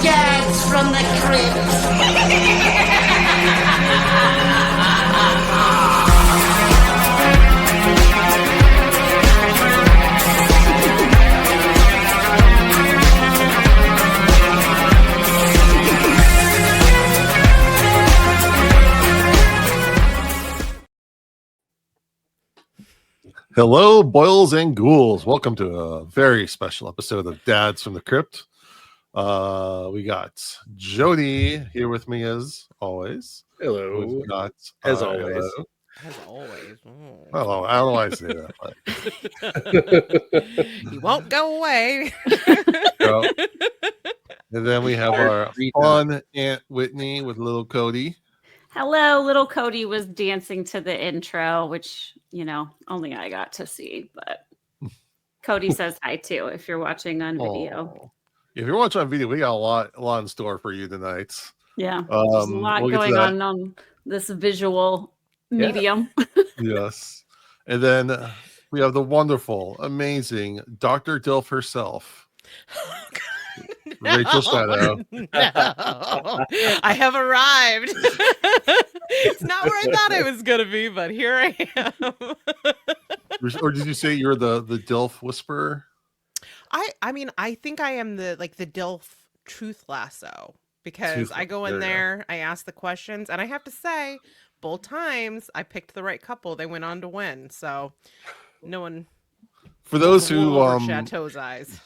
Dads from the Crypt. Hello, boils and ghouls. Welcome to a very special episode of Dads from the Crypt. We got Jody here with me as always. Hello. We've got As always. hello. As always. Hello. I don't know why I say that. But, He won't go away. no. And then we have our fun Aunt Whitney with little Cody. Hello, little Cody was dancing to the intro, which, you know, only I got to see, but Cody says hi too if you're watching on video. Oh. If you're watching on video, we got a lot in store for you tonight. Yeah, there's a lot going on this visual medium. Yes. And then we have the wonderful, amazing Dr. Dilf herself. Rachel Shatto. No, I have arrived. It's not where I thought I was going to be, but here I am. Or did you say you're the Dilf whisperer? I mean, I think I am the DILF truth lasso because I go in there, I ask the questions, and I have to say, both times I picked the right couple. They went on to win. So no one. For those who Chateau's eyes.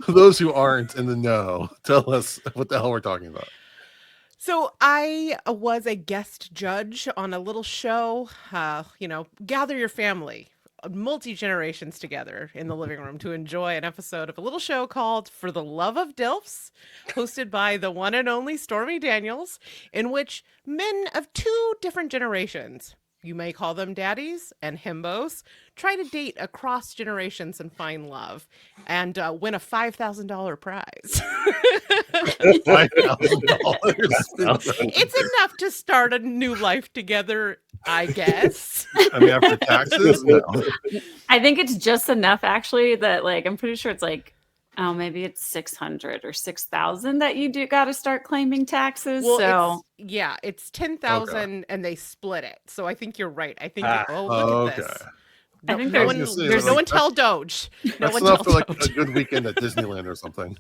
For those who aren't in the know, tell us what the hell we're talking about. So I was a guest judge on a little show, gather your family, multi-generations together in the living room to enjoy an episode of a little show called For the Love of Dilfs, hosted by the one and only Stormy Daniels, in which men of two different generations, you may call them daddies and himbos, try to date across generations and find love and win a $5,000 prize. $5,000. It's enough to start a new life together, I guess. I mean, after taxes? No. I think it's just enough actually that I'm pretty sure it's maybe it's 600 or 6,000 that you got to start claiming taxes. Well, it's 10,000 and they split it. So I think you're right. I think look at this. I think there's no one tell Doge. That's enough for a good weekend at Disneyland or something.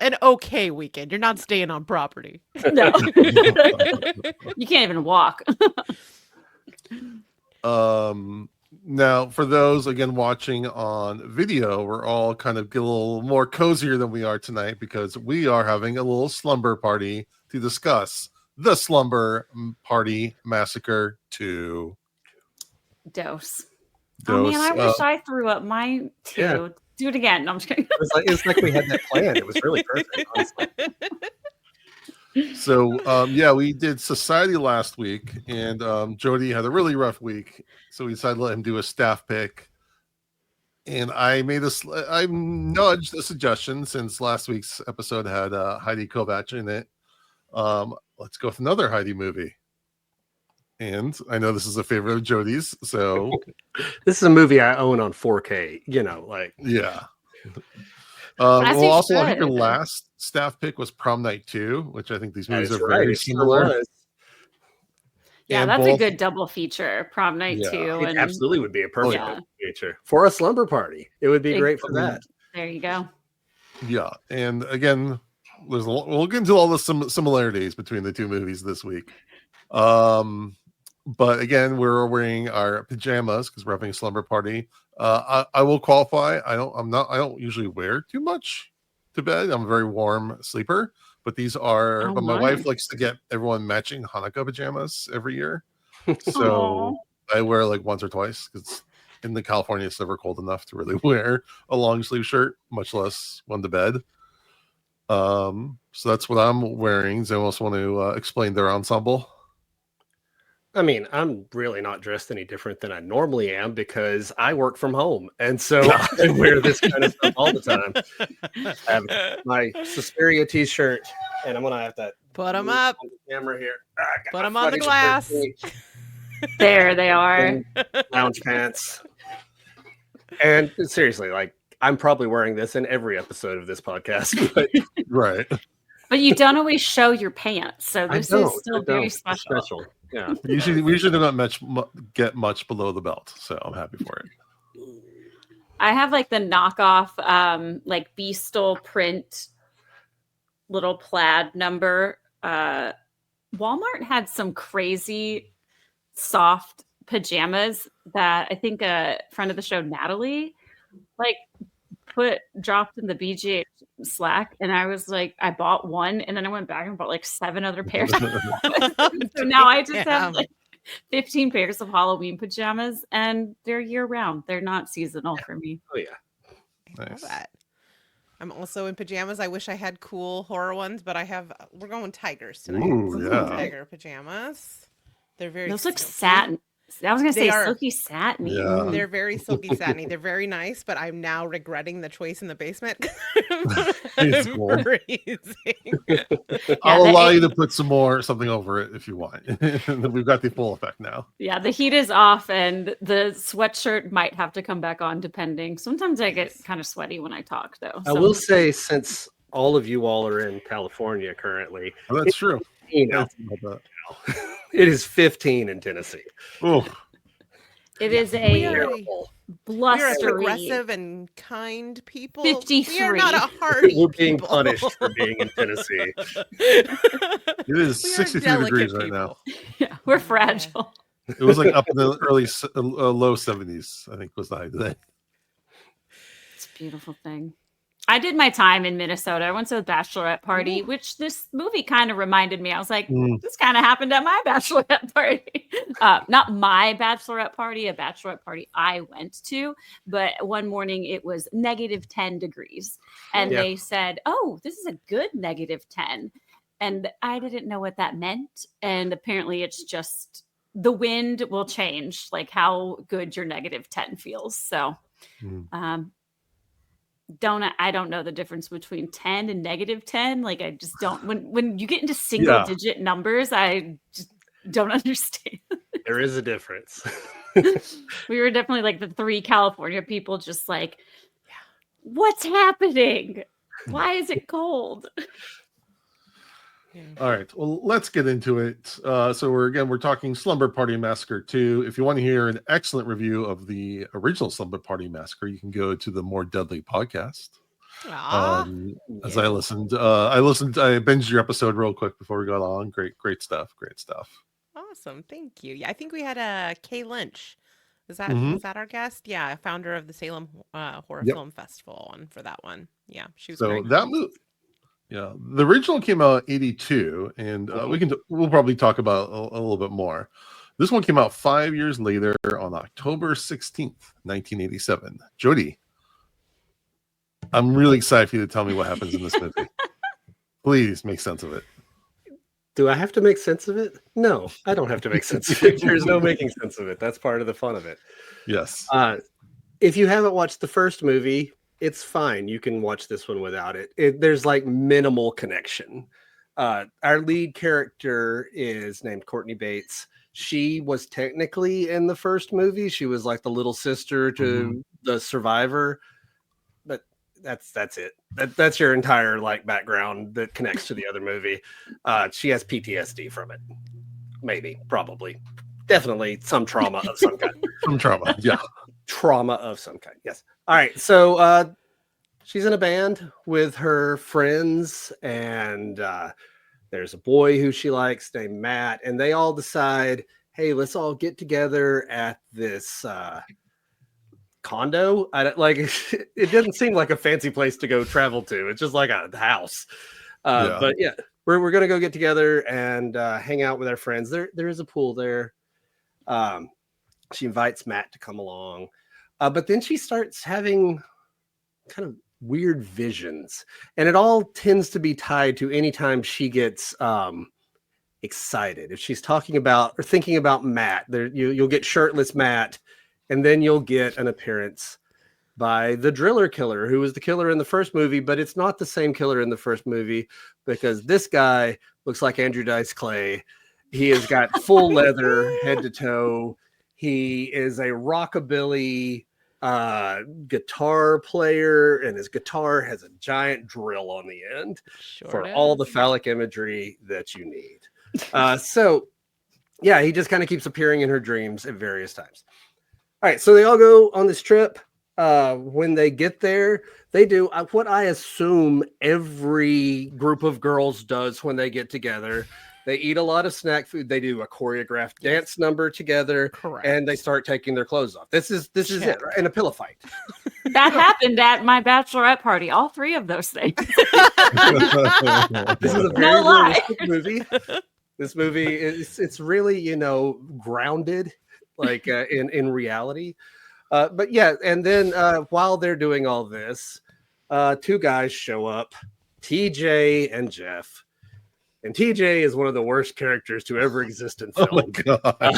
An okay weekend. You're not staying on property. No. You can't even walk. Now, for those, again, watching on video, we're all kind of get a little more cozier than we are tonight because we are having a little slumber party to discuss the Slumber Party Massacre 2. Dose. Oh, man, I wish I threw up mine, too. Yeah. Do it again. No, I'm just kidding. It's like we had that planned. It was really perfect, honestly. So, we did Society last week, and Jody had a really rough week, so we decided to let him do a staff pick. And I nudged a suggestion since last week's episode had Heidi Kovach in it. Let's go with another Heidi movie. And I know this is a favorite of Jody's, so this is a movie I own on 4K. Yeah. Also, I think your last staff pick was Prom Night 2, which I think these movies are very similar. Yeah, that's a good double feature. Prom Night 2. It absolutely would be a perfect feature for a slumber party. It would be great for that. There you go. Yeah, and again, we'll get into all the similarities between the two movies this week. But again, we're wearing our pajamas because we're having a slumber party. I will qualify. I don't usually wear too much to bed. I'm a very warm sleeper, but these are. But my wife likes to get everyone matching Hanukkah pajamas every year, so I wear once or twice because in the California it's never cold enough to really wear a long sleeve shirt, much less one to bed. So that's what I'm wearing. Does anyone else want to explain their ensemble? I mean, I'm really not dressed any different than I normally am because I work from home. And so I wear this kind of stuff all the time. I have my Suspiria t-shirt, and I'm going to have to put them up on the camera here. Put them on the glass. There they are. Lounge pants. And seriously, I'm probably wearing this in every episode of this podcast, but Right. But you don't always show your pants, so I this don't. is still I very don't. It's special. Yeah. We usually do not get much below the belt, so I'm happy for it. I have like the knockoff, like Beastle print little plaid number. Walmart had some crazy soft pajamas that I think a friend of the show, Natalie, like dropped in the BGH Slack, and I was like, I bought one, and then I went back and bought like 7 other pairs. So now I just have like 15 pairs of Halloween pajamas, and they're year round. They're not seasonal for me. Oh yeah. I love Nice. that. I'm also in pajamas. I wish I had cool horror ones, but we're going tigers tonight. Ooh, So yeah. tiger pajamas. They're very Those look silky. satin. I was gonna They say are. silky satiny. Yeah. They're very silky satiny. They're very nice, but I'm now regretting the choice in the basement. It's I'm cool. freezing. I'll the allow A- you to put something over it if you want. We've got the full effect now. Yeah, the heat is off, and the sweatshirt might have to come back on depending. Sometimes I get kind of sweaty when I talk, though. I will say, since all of you all are in California currently, Oh, that's true. it is 15 in Tennessee. Oh, it is We a are Terrible. blustery. aggressive and kind people. 53. We are not a hardy We're being people. punished for being in Tennessee. it is We are 63 delicate degrees right now. people. Yeah, we're fragile. It was like up in the low 70s, I think was the high today. It's a beautiful thing. I did my time in Minnesota. I went to a bachelorette party, which this movie kind of reminded me. I was like, this kind of happened at my bachelorette party. Not my bachelorette party, a bachelorette party I went to. But one morning it was -10 degrees. And Yeah. they said, oh, this is a good -10. And I didn't know what that meant. And apparently it's just the wind will change, like how good your -10 feels. So, I don't know the difference between 10 and -10. Like I just don't, when you get into single digit numbers, I just don't understand. There is a difference. We were definitely like the 3 California people, just like, what's happening? Why is it cold? All right. Well, let's get into it. So we're talking Slumber Party Massacre 2. If you want to hear an excellent review of the original Slumber Party Massacre, you can go to the More Deadly podcast. As I listened, I binged your episode real quick before we got on. Great stuff. Awesome. Thank you. Yeah, I think we had Kay Lynch. Was that our guest? Yeah, founder of the Salem Horror Film Festival, and for that one. Yeah, she was great. That movie. Yeah, the original came out in 82, and we'll probably talk about a little bit more. This one came out 5 years later on October 16th, 1987. Jody, I'm really excited for you to tell me what happens in this movie. Please make sense of it. Do I have to make sense of it? No, I don't have to make sense of it. There's no making sense of it. That's part of the fun of it. Yes. If you haven't watched the first movie, it's fine. You can watch this one without it. There's like minimal connection. Our lead character is named Courtney Bates. She was technically in the first movie. She was like the little sister to the survivor, but that's it. That's your entire like background that connects to the other movie. She has PTSD from it. Maybe, probably, definitely some trauma of some kind. Some trauma. Yeah. Trauma of some kind. Yes. All right. So she's in a band with her friends, and there's a boy who she likes named Matt, and they all decide, hey, let's all get together at this condo. It doesn't seem like a fancy place to go travel to. It's just like a house. But yeah, we're gonna go get together and hang out with our friends. There is a pool there. She invites Matt to come along. But then she starts having kind of weird visions, and it all tends to be tied to any time she gets excited. If she's talking about or thinking about Matt, you'll get shirtless Matt, and then you'll get an appearance by the driller killer, who was the killer in the first movie, but it's not the same killer in the first movie because this guy looks like Andrew Dice Clay. He has got full leather head to toe. He is a rockabilly guitar player, and his guitar has a giant drill on the end for all the phallic imagery that you need. So yeah, he just kind of keeps appearing in her dreams at various times. All right, so they all go on this trip. When they get there, they do what I assume every group of girls does when they get together. They eat a lot of snack food. They do a choreographed dance number together. Correct. And they start taking their clothes off. This is it, right? And a pillow fight. That happened at my bachelorette party. All three of those things. This is a very lie. realistic movie. This movie it's really, grounded, like in reality. But yeah, and then while they're doing all this, two guys show up, TJ and Jeff. And TJ is one of the worst characters to ever exist in film. Oh my God.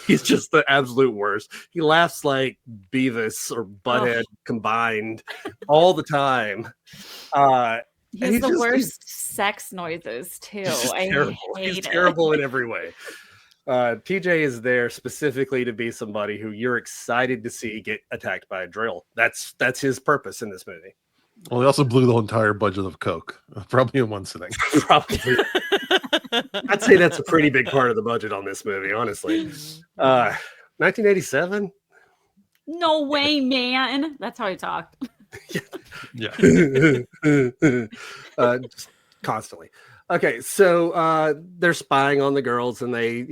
He's just the absolute worst. He laughs like Beavis or Butthead combined all the time. He has the worst sex noises too. Terrible. He's terrible in every way. TJ is there specifically to be somebody who you're excited to see get attacked by a drill. That's his purpose in this movie. Well, he also blew the entire budget of Coke, probably in one sitting. Probably. I'd say that's a pretty big part of the budget on this movie, honestly. 1987? No way, man. That's how he talked. Yeah. Just constantly. Okay, so they're spying on the girls and they,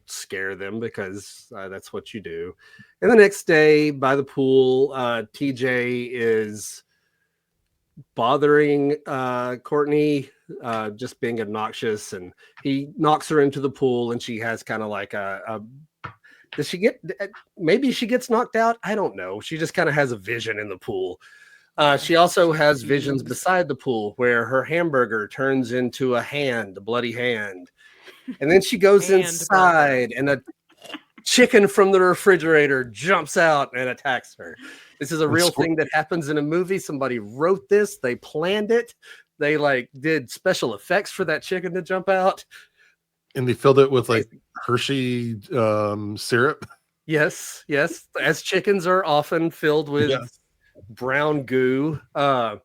scare them because that's what you do. And the next day by the pool, TJ is bothering Courtney, just being obnoxious, and he knocks her into the pool and she has kind of like does she get, maybe she gets knocked out? I don't know. She just kind of has a vision in the pool. She also has visions beside the pool where her hamburger turns into a bloody hand. And then she goes inside and a chicken from the refrigerator jumps out and attacks her. This is a real thing that happens in a movie. Somebody wrote this. They planned it. They did special effects for that chicken to jump out. And they filled it with Hershey syrup. Yes. As chickens are often filled with brown goo. I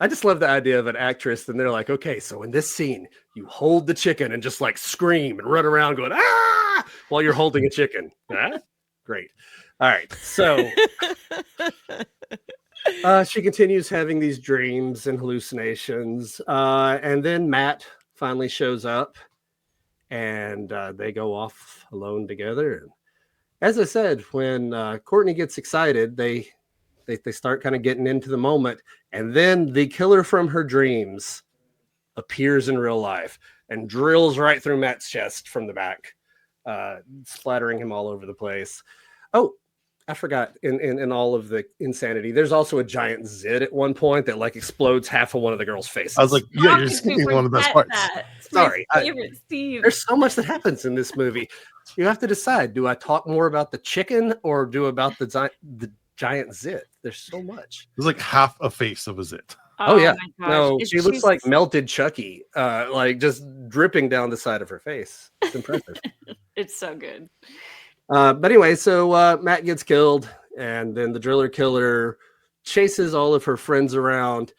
just love the idea of an actress and they're like, okay, so in this scene, you hold the chicken and just scream and run around going, ah, while you're holding a chicken. Great. All right. So she continues having these dreams and hallucinations. And then Matt finally shows up and they go off alone together. As I said, when Courtney gets excited, they start kind of getting into the moment, and then the killer from her dreams appears in real life and drills right through Matt's chest from the back, splattering him all over the place. Oh, I forgot, in all of the insanity, there's also a giant zit at one point that explodes half of one of the girls' faces. I was like, yeah, you're skipping one of the best parts. Sorry. Favorite scene. There's so much that happens in this movie. You have to decide, do I talk more about the chicken or do about the giant zit? There's so much. There's half a face of a zit. Oh yeah. My gosh. No, she looks like melted Chucky, just dripping down the side of her face. It's impressive. It's so good. But anyway, so Matt gets killed, and then the driller killer chases all of her friends around.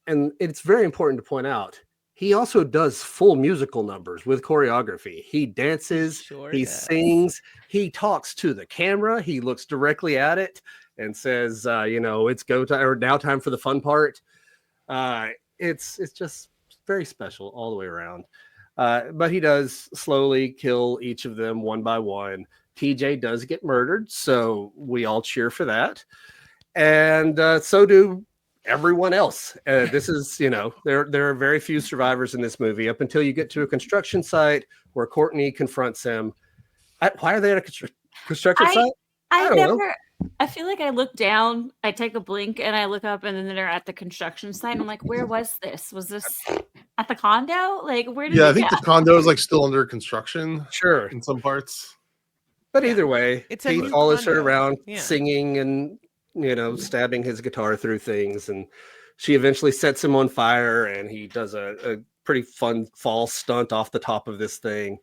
And it's very important to point out, he also does full musical numbers with choreography. He dances, he sings, he talks to the camera, he looks directly at it and says, it's go time, or now time for the fun part. It's just very special all the way around. But he does slowly kill each of them one by one. TJ does get murdered, so we all cheer for that. And so do everyone else. This is, there are very few survivors in this movie up until you get to a construction site where Courtney confronts him. Why are they at a construction site? I don't know. I feel like I look down, I take a blink, and I look up, and then they're at the construction site. And I'm like, where was this? Was this at the condo? Where did I think the condo is still under construction. Sure. In some parts. But either way, he follows her around singing and, stabbing his guitar through things. And she eventually sets him on fire, and he does a pretty fun fall stunt off the top of this thing.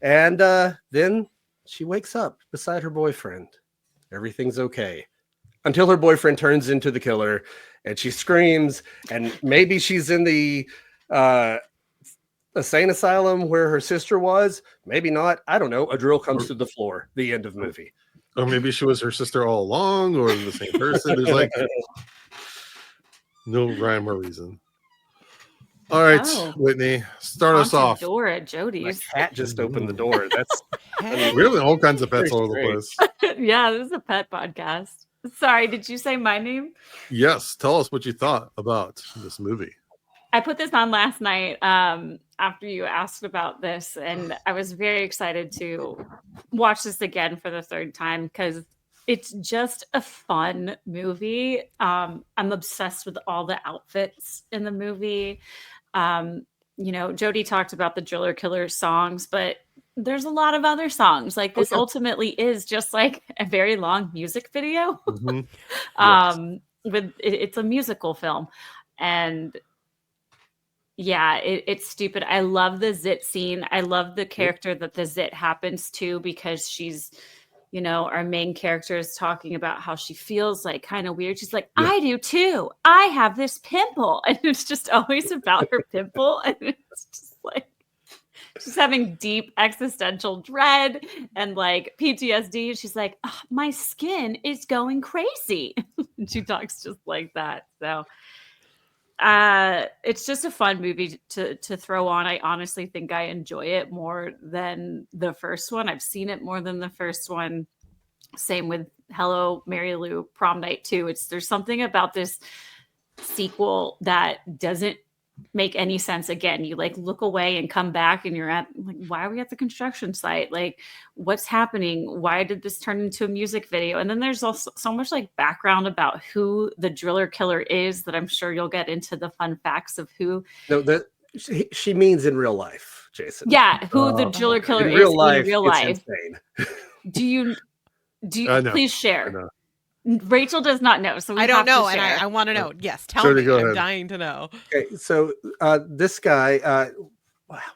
And then she wakes up beside her boyfriend. Everything's okay. Until her boyfriend turns into the killer and she screams, and maybe she's in the insane asylum where her sister was. Maybe not. I don't know. A drill comes to the floor. The end of movie. Or maybe she was her sister all along, or the same person. There's like no rhyme or reason. All right, Oh. Whitney, start us Haunted off. door at My Jody's. cat just opened the door. That's Really, all kinds of pets Very all over the strange. place. Yeah, this is a pet podcast. Sorry, did you say my name? Yes, tell us what you thought about this movie. I put this on last night after you asked about this, and I was very excited to watch this again for the third time because it's just a fun movie. I'm obsessed with all the outfits in the movie. Jody talked about the Driller Killer songs, but there's a lot of other songs. Like this ultimately is just like a very long music video. Mhm. It's a musical film, and yeah, it's stupid. I love the zit scene. I love the character that the zit happens to because she's, our main character is talking about how she feels like kind of weird. She's like, I do too. I have this pimple. And it's just always about her pimple. And it's just like, she's having deep existential dread and like PTSD. She's like, my skin is going crazy. She talks just like that. So it's just a fun movie to throw on. I honestly think I enjoy it more than the first one. I've seen it more than the first one. Same with Hello, Mary Lou, Prom Night 2. There's something about this sequel that doesn't make any sense. Again, you like look away and come back and you're at like, why are we at the construction site? Like, what's happening? Why did this turn into a music video? And then there's also so much like background about who the Driller Killer is that I'm sure you'll get into the fun facts of who. No, that she means in real life, Jason. Yeah, who the Driller Killer in is real life, in real it's life. insane. Do you please share? Rachel does not know, so I don't know, to and share. I want to know. Yes, tell Jody, me. go I'm ahead. dying to know. Okay, so this guy,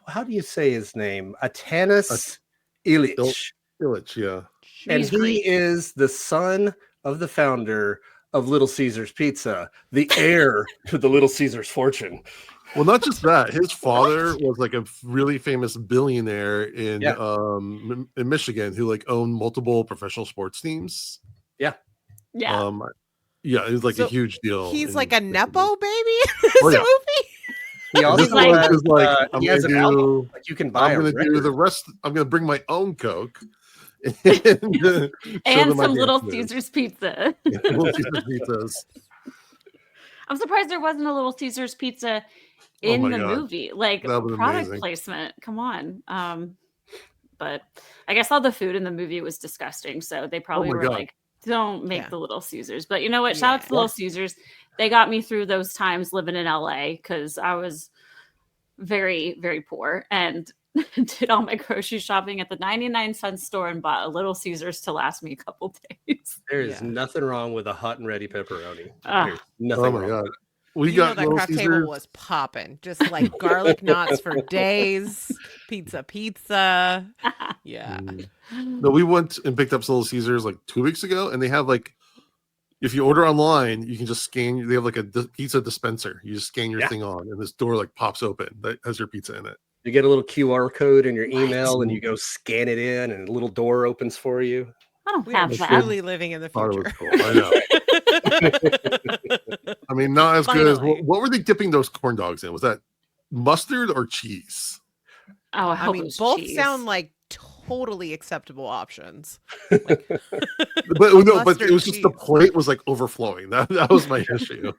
how do you say his name? Atanas Illich. Village, yeah. And He's he Greek. is the son of the founder of Little Caesars Pizza, the heir to the Little Caesars fortune. Well, not just that. His father was like a really famous billionaire in Michigan who like owned multiple professional sports teams. Yeah. It was like a huge deal. He's in like a Michigan. Nepo baby in this Oh, yeah. movie. He also This one has, is like, I'm he has an gonna album. do. Like you can buy I'm a gonna do record. the rest. I'm gonna bring my own Coke and, And some Little Caesars pizza. Little Caesars pizzas. I'm surprised there wasn't a Little Caesars pizza in my the God. movie. Like That was product amazing. placement. Come on. But I guess all the food in the movie was disgusting. So they probably my were God. like, don't make Yeah. the Little Caesars. But you know what? Shout out to the Little Caesars. They got me through those times living in LA because I was very, very poor and did all my grocery shopping at the 99-cent store and bought a Little Caesars to last me a couple days. There is nothing wrong with a hot and ready pepperoni. Ah. There's nothing Oh my wrong. God. We You know got that Little craft Caesars. table was popping, just like garlic knots for days, pizza. Yeah. No, we went and picked up Little Caesars like 2 weeks ago, and they have like, if you order online, you can just scan. They have like a pizza dispenser. You just scan your thing on, and this door like pops open that has your pizza in it. You get a little QR code in your email, and you go scan it in, and a little door opens for you. I don't We are have that. truly living in the Thought it was future. cool. I know. I mean, not as good as Finally. what were they dipping those corn dogs in? Was that mustard or cheese? Oh, I hope it mean, was both cheese. sound like totally acceptable options. But no, but Mustard it was just the cheese. plate was like overflowing. That was my issue.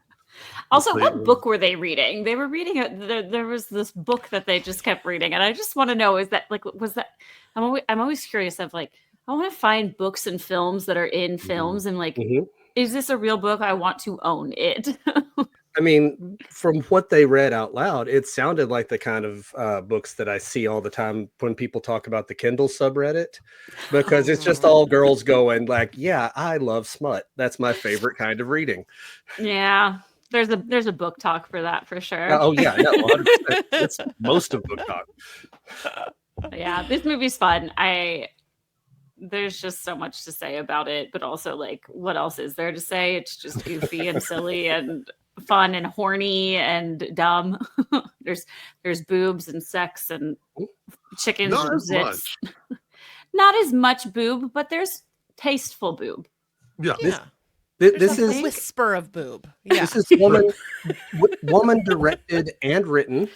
Also, plate what was- book were they reading? They were reading there was this book that they just kept reading, and I just want to know, is that like, was that? I'm always curious of like, I want to find books and films that are in films, and like, is this a real book? I want to own it. I mean, from what they read out loud, it sounded like the kind of books that I see all the time when people talk about the Kindle subreddit, because it's just all girls going like, "Yeah, I love smut. That's my favorite kind of reading." Yeah, there's a book talk for that for sure. Oh yeah, no, 100%. That's most of book talk. Yeah, this movie's fun. I there's just so much to say about it, but also like, what else is there to say? It's just goofy and silly and fun and horny and dumb. there's boobs and sex and chickens Not and as zits. much. Not as much boob, but there's tasteful boob. Yeah. Yeah. This A is whisper of boob. Yeah. this is woman directed and written.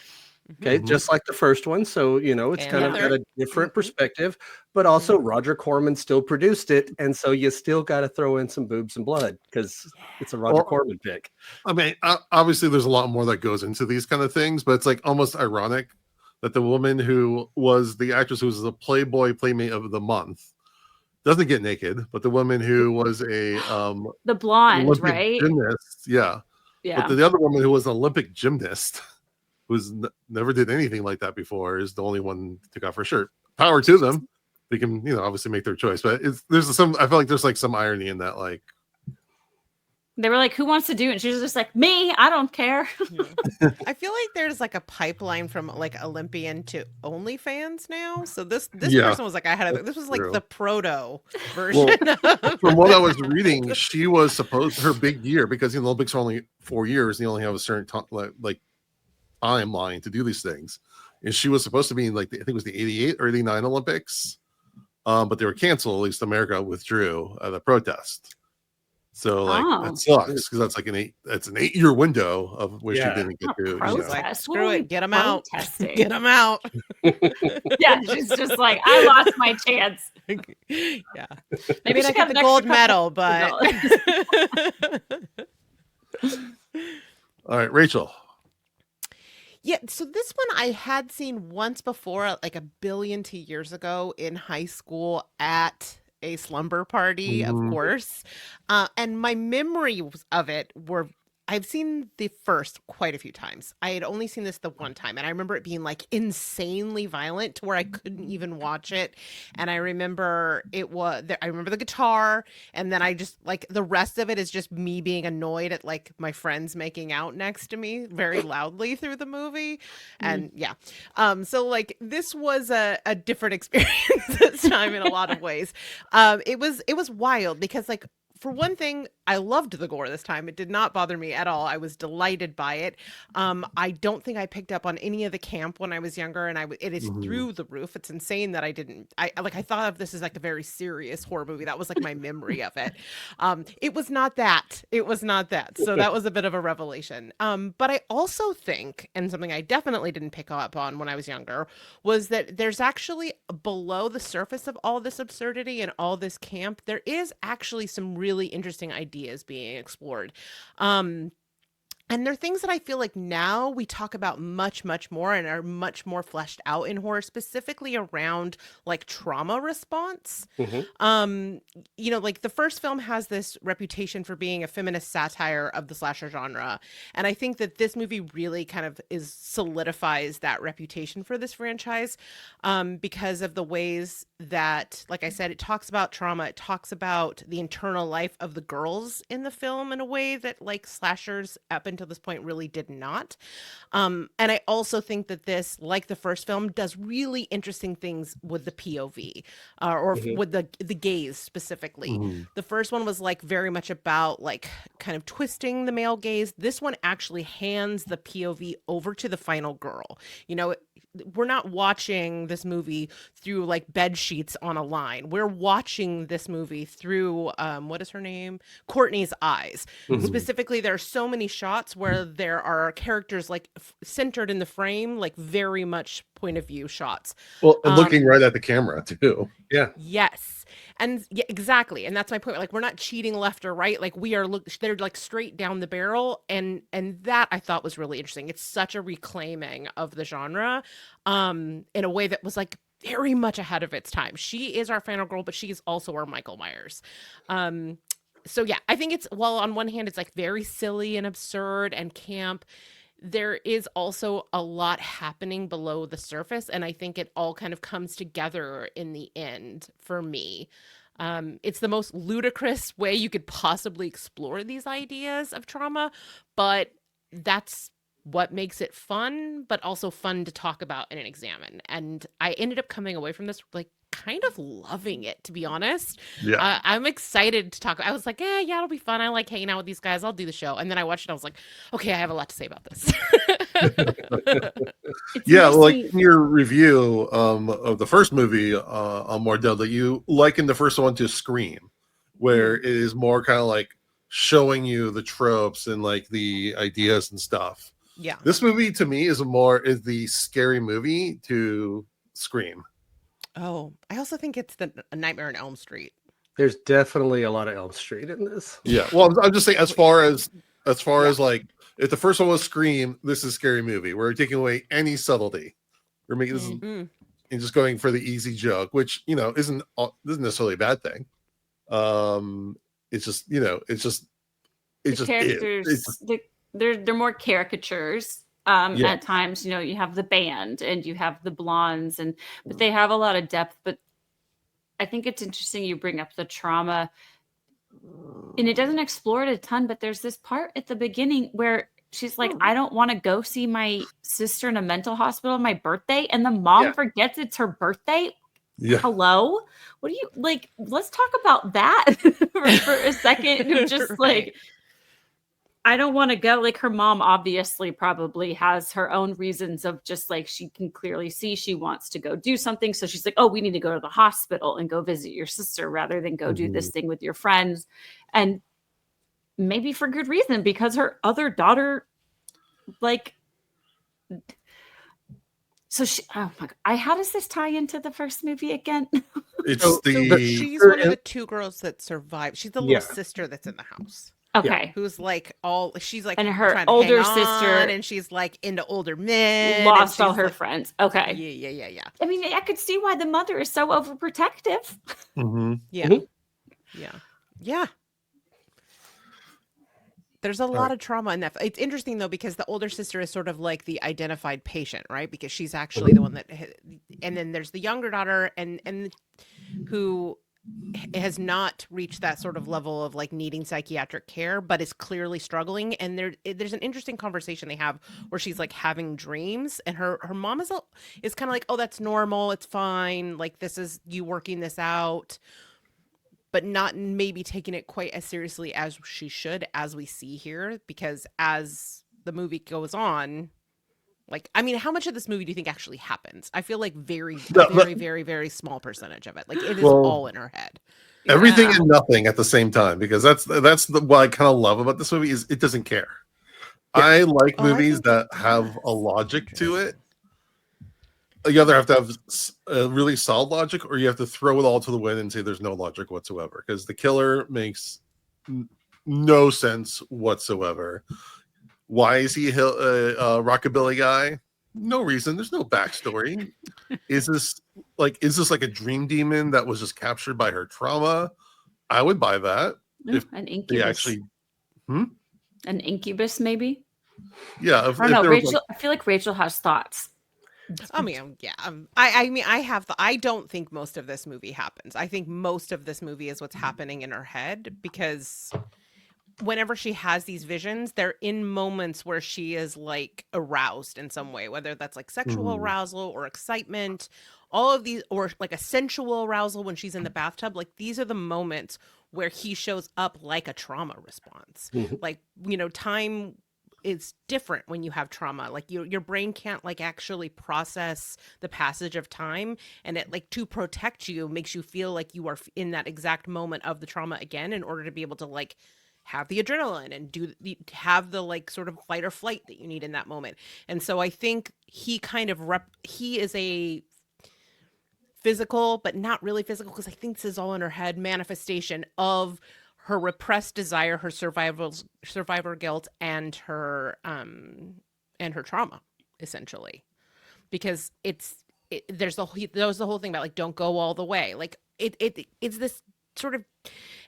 Okay, Mhm. just like the first one. So, it's And kind the of got third. a different Mhm. perspective, but also Roger Corman still produced it. And so you still got to throw in some boobs and blood because it's a Roger Well, Corman pick. I mean, obviously, there's a lot more that goes into these kind of things, but it's like almost ironic that the woman who was the actress who was the Playboy Playmate of the Month doesn't get naked, but the woman who was a The blonde, Olympic right? gymnast, yeah. Yeah. But the other woman who was an Olympic gymnast, who's never did anything like that before, is the only one to take off her shirt. Power to them; they can, obviously make their choice. But there's some. I feel like there's like some irony in that, like. They were like, who wants to do it? And she was just like, me, I don't care. I feel like there's like a pipeline from like Olympian to OnlyFans now. So this Yeah, person was like, this was like true. the proto version. of From what I was reading, she was supposed her big year because the Olympics are only 4 years and you only have a certain like timeline to do these things. And she was supposed to be in I think it was the 88 or 89 Olympics. But they were canceled. At least America withdrew the protest. So that sucks because that's like an 8-year window of where she didn't get to. like, screw it, get them out, get them out. Yeah, she's just like, I lost my chance. Yeah, Maybe I get the gold medal, but. All right, Rachel. Yeah, so this one I had seen once before, like a billion years ago in high school at a slumber party, of course. And my memories of it were, I've seen the first quite a few times. I had only seen this the one time, and I remember it being like insanely violent to where I couldn't even watch it. And I remember I remember the guitar, and then I just like the rest of it is just me being annoyed at like my friends making out next to me very loudly through the movie. And yeah, so like this was a different experience this time in a lot of ways. It was wild because like, for one thing, I loved the gore this time. It did not bother me at all. I was delighted by it. I don't think I picked up on any of the camp when I was younger, and it is through the roof. It's insane that I didn't. I thought of this as like a very serious horror movie. That was like my memory of it. It was not that. It was not that. So that was a bit of a revelation. But I also think, and something I definitely didn't pick up on when I was younger, was that there's actually below the surface of all this absurdity and all this camp, there is actually some really interesting ideas being explored. And they're things that I feel like now we talk about much, much more and are much more fleshed out in horror, specifically around like trauma response. Like the first film has this reputation for being a feminist satire of the slasher genre. And I think that this movie really kind of solidifies that reputation for this franchise because of the ways that, like I said, it talks about trauma. It talks about the internal life of the girls in the film in a way that like slashers up until this point really did not. And I also think that this, like the first film, does really interesting things with the POV with the gaze specifically. The first one was like very much about like kind of twisting the male gaze. This one actually hands the POV over to the final girl. We're not watching this movie through like bed sheets on a line. We're watching this movie through what is her name? Courtney's eyes. Specifically, there are so many shots where there are characters like centered in the frame, like very much point of view shots. Well, and looking right at the camera too. Yeah. Yes. And yeah, exactly. And that's my point. Like, we're not cheating left or right. Like, they're like straight down the barrel. And that I thought was really interesting. It's such a reclaiming of the genre in a way that was like very much ahead of its time. She is our final girl, but she is also our Michael Myers. So yeah, I think on one hand, it's like very silly and absurd and camp. There is also a lot happening below the surface, and I think it all kind of comes together in the end for me. It's the most ludicrous way you could possibly explore these ideas of trauma, but that's what makes it fun, but also fun to talk about and examine. And I ended up coming away from this like kind of loving it, to be honest. Yeah. I'm excited to talk. I was like, yeah, it'll be fun. I like hanging out with these guys. I'll do the show. And then I watched it. I was like, okay, I have a lot to say about this. It's Yeah, like interesting. in your review of the first movie on More Deadly, you likened the first one to Scream, where it is more kind of like showing you the tropes and like the ideas and stuff. Yeah. This movie to me is the scary movie to Scream. Oh, I also think it's the Nightmare on Elm Street. There's definitely a lot of Elm Street in this. Yeah. Well, I'm just saying as far as Yeah. like if the first one was Scream, this is Scary Movie. We're taking away any subtlety. We're making this Mm. and just going for the easy joke, which isn't necessarily a bad thing. It's just The characters, It's just, they're more caricatures. Yeah. At times, you have the band and you have the blondes, but they have a lot of depth. But I think it's interesting you bring up the trauma, and it doesn't explore it a ton. But there's this part at the beginning where she's like, "I don't want to go see my sister in a mental hospital on my birthday," and the mom forgets it's her birthday. yeah. Hello, what do you like? Let's talk about that for a second. Just like, I don't want to go. Like, her mom obviously probably has her own reasons of just like, she can clearly see she wants to go do something. So she's like, oh, we need to go to the hospital and go visit your sister rather than go do this thing with your friends. And maybe for good reason, because her other daughter, like, so she, oh my God. How does this tie into the first movie again? It's So She's one of the two girls that survived. She's the little sister that's in the house. Okay. Who's like she's like, And her trying to older hang sister on, and she's like into older men. Lost and all she's her like, friends. Okay. Yeah. I mean, I could see why the mother is so overprotective. Yeah. Mhm. Yeah. There's a lot of trauma in that. It's interesting though, because the older sister is sort of like the identified patient, right? Because she's actually the one that, and then there's the younger daughter, and who has not reached that sort of level of like needing psychiatric care, but is clearly struggling. And there's an interesting conversation they have where she's like having dreams, and her mom is kind of like, oh, that's normal, it's fine, like this is you working this out, but not maybe taking it quite as seriously as she should, as we see here, because as the movie goes on, like, I mean, how much of this movie do you think actually happens? I feel like very small percentage of it. Like, it is all in her head. Everything and nothing at the same time, because that's what I kind of love about this movie is it doesn't care. I like movies that have a logic to it. You either have to have a really solid logic, or you have to throw it all to the wind and say there's no logic whatsoever, because the killer makes no sense whatsoever. Why is he a rockabilly guy? No reason. There's no backstory. Is this like a dream demon that was just captured by her trauma? I would buy that. If an they incubus. actually, An incubus, maybe. Yeah. I don't know. Rachel, I feel like Rachel has thoughts. I mean, yeah. I don't think most of this movie happens. I think most of this movie is what's happening in her head, because whenever she has these visions, they're in moments where she is like aroused in some way, whether that's like sexual arousal or excitement, all of these, or like a sensual arousal when she's in the bathtub. Like, these are the moments where he shows up like a trauma response. Like, time is different when you have trauma. Like, your brain can't like actually process the passage of time, and it, like, to protect you, makes you feel like you are in that exact moment of the trauma again, in order to be able to like have the adrenaline and have the like sort of fight or flight that you need in that moment. And so I think he kind of he is a physical, but not really physical, because I think this is all in her head, manifestation of her repressed desire, her survivor guilt, and her trauma, essentially. Because there's the whole thing about like, don't go all the way. Like, it's this sort of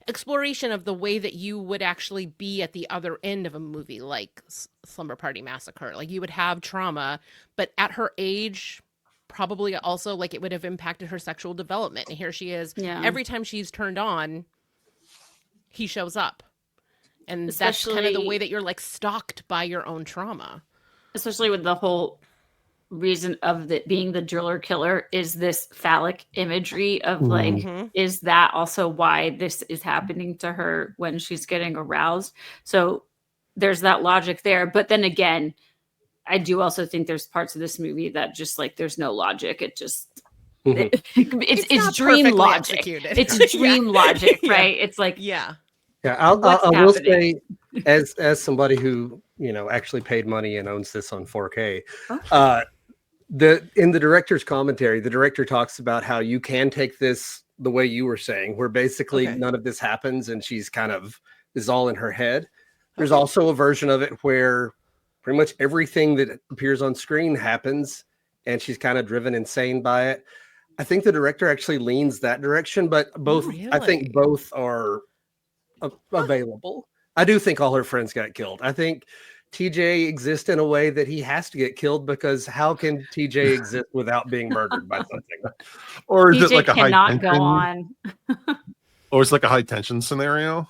exploration of the way that you would actually be at the other end of a movie like Slumber Party Massacre. Like, you would have trauma, but at her age, probably also like it would have impacted her sexual development. And here she is, every time she's turned on, he shows up. And that's kind of the way that you're like stalked by your own trauma. Especially with the whole reason of it being the driller killer is this phallic imagery of like, Mhm. is that also why this is happening to her when she's getting aroused? So there's that logic there. But then again, I do also think there's parts of this movie that just like there's no logic. It just Mhm. it's not dream perfectly logic. executed. It's Yeah. dream logic, Yeah. right? It's like Yeah. Yeah, I What's will happening? say, as somebody who actually paid money and owns this on 4K, Oh. in the director's commentary, the director talks about how you can take this the way you were saying, where basically Okay. none of this happens and she's kind of is all in her head. There's Okay. also a version of it where pretty much everything that appears on screen happens and she's kind of driven insane by it. I think the director actually leans that direction, but I think Really? both are available. I do think all her friends got killed. I think TJ exists in a way that he has to get killed, because how can TJ exist without being murdered by something? Or is it TJ like a high cannot go tension? on. Or it's like a high tension scenario?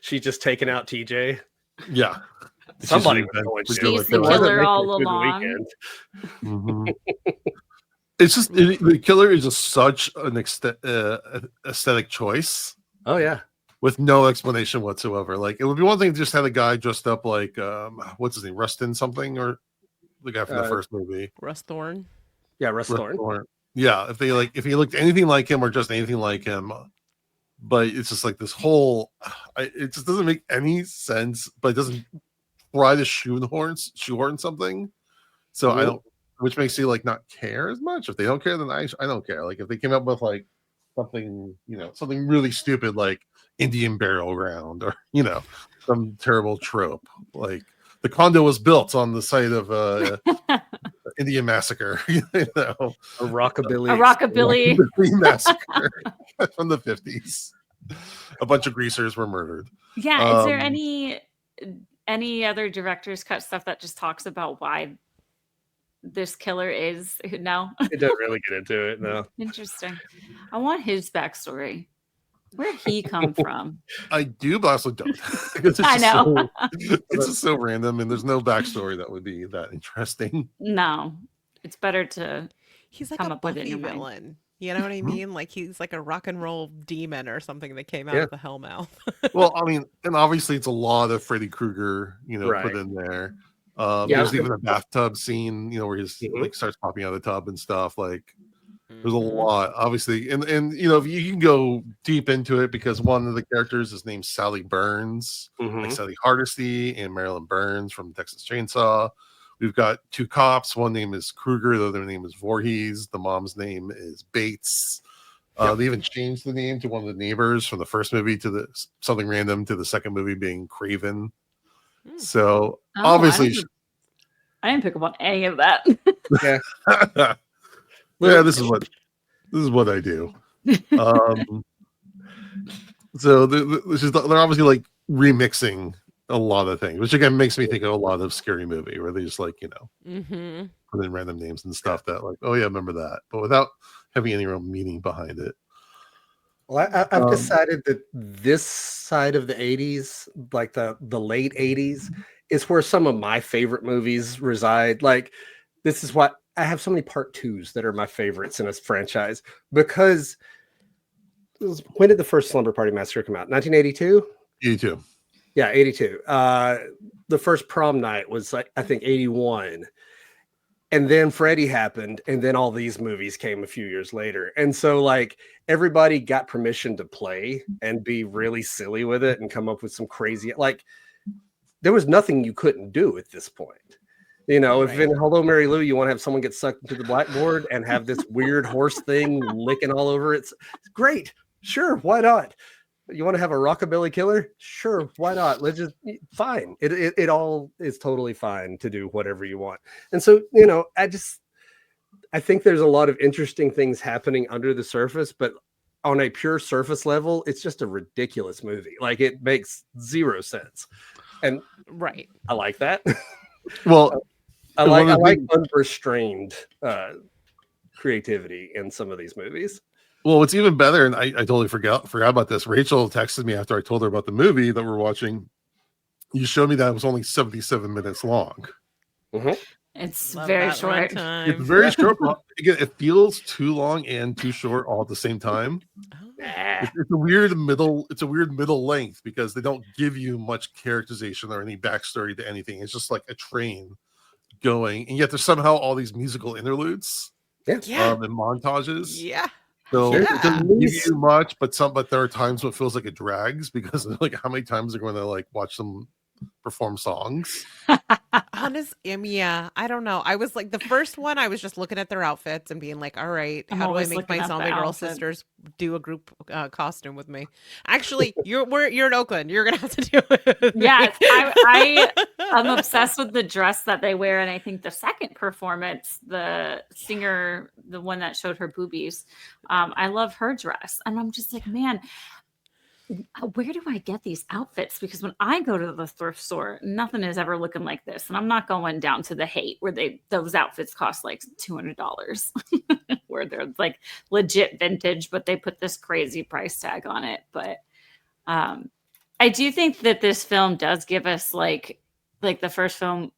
She's just taking out TJ. Yeah. Somebody She's was going she's to. He's If the it wasn't killer making all it through the along. weekend. Mhm. It's just the killer is just such an aesthetic choice Oh yeah. with no explanation whatsoever. Like, it would be one thing to just have a guy dressed up like what's his name, Rustin something, or the guy from the first movie, Russ Thorne. Yeah, Russ Thorne. Thorne. Yeah, if he looked anything like him or just anything like him, but it's just like this whole. It just doesn't make any sense. But it doesn't try to shoehorn something. So I Mhm. don't, which makes you like not care as much. If they don't care, then I don't care. Like, if they came up with like something, something really stupid like Indian burial ground, or some terrible trope, like the condo was built on the site of Indian massacre, A rockabilly. A rockabilly. massacre from the 50s. A bunch of greasers were murdered. Yeah. Is there any other director's cut stuff that just talks about why this killer is? No. It doesn't really get into it. No. Interesting. I want his backstory. Where'd he come from? I do, but I also don't. Because I know. It's just so random, and there's no backstory that would be that interesting. No. It's better to He's like come a up with it in Buffy your mind. villain. You know what I mean? Like, he's like a rock and roll demon or something that came out Yeah. of the Hellmouth. Well, I mean, and obviously it's a lot of Freddy Krueger, Right. put in there. Yeah. There's even a bathtub scene, where he's Mhm. like starts popping out of the tub and stuff. Like, there's a Mhm. lot, obviously, and if you can go deep into it, because one of the characters is named Sally Burns, Mhm. like Sally Hardesty and Marilyn Burns from Texas Chainsaw. We've got two cops. One name is Kruger, the other name is Voorhees. The mom's name is Bates. They even changed the name to one of the neighbors from the first movie to something random to the second movie being Craven. Hmm. So Oh, obviously, I didn't pick up on any of that. yeah, this is what I do. So they're obviously like remixing a lot of things, which again makes me think of a lot of Scary Movie, where they just like Mhm. put in random names and stuff that like, oh yeah, remember that, but without having any real meaning behind it. Well, I've decided that this side of the 80s, like the late 80s, is where some of my favorite movies reside. Like, this is what I have so many part twos that are my favorites in a franchise, because when did the first Slumber Party Massacre come out? 1982? You too. Yeah, 82. The first Prom Night was like, I think 81. And then Freddy happened, and then all these movies came a few years later. And so like everybody got permission to play and be really silly with it and come up with some crazy, like, there was nothing you couldn't do at this point. If in Hello Mary Lou you want to have someone get sucked into the blackboard and have this weird horse thing licking all over it's great. Sure, why not? You want to have a rockabilly killer? Sure, why not? Let's just fine. It all is totally fine to do whatever you want. And so, I think there's a lot of interesting things happening under the surface, but on a pure surface level, it's just a ridiculous movie. Like, it makes zero sense. And Right. I like that. Well, I one of the like things- unrestrained creativity in some of these movies. Well, what's even better, and I totally forgot about this. Rachel texted me after I told her about the movie that we're watching. You showed me that it was only 77 minutes long. Mm-hmm. It's Love very that short. runtime. It's very short. Again, it feels too long and too short all at the same time. Oh. It's a weird middle. It's a weird middle length because they don't give you much characterization or any backstory to anything. It's just like a train going, and yet there's somehow all these musical interludes, Yeah. and montages. Yeah. So Yeah. it doesn't give you much, but there are times when it feels like it drags because like how many times are going to like watch them perform songs? Yeah, I don't know. I was like the first one. I was just looking at their outfits and being like, "All right, I'm how do I always make looking my at the zombie girl outfit. sisters do a group costume with me?" Actually, you're in Oakland. You're gonna have to do it. with me. Yes, I'm obsessed with the dress that they wear, and I think the second performance, the singer, the one that showed her boobies, I love her dress, and I'm just like, man, where do I get these outfits? Because when I go to the thrift store, nothing is ever looking like this, and I'm not going down to the Haight where those outfits cost like $200, where they're like legit vintage, but they put this crazy price tag on it. But I do think that this film does give us like the first film,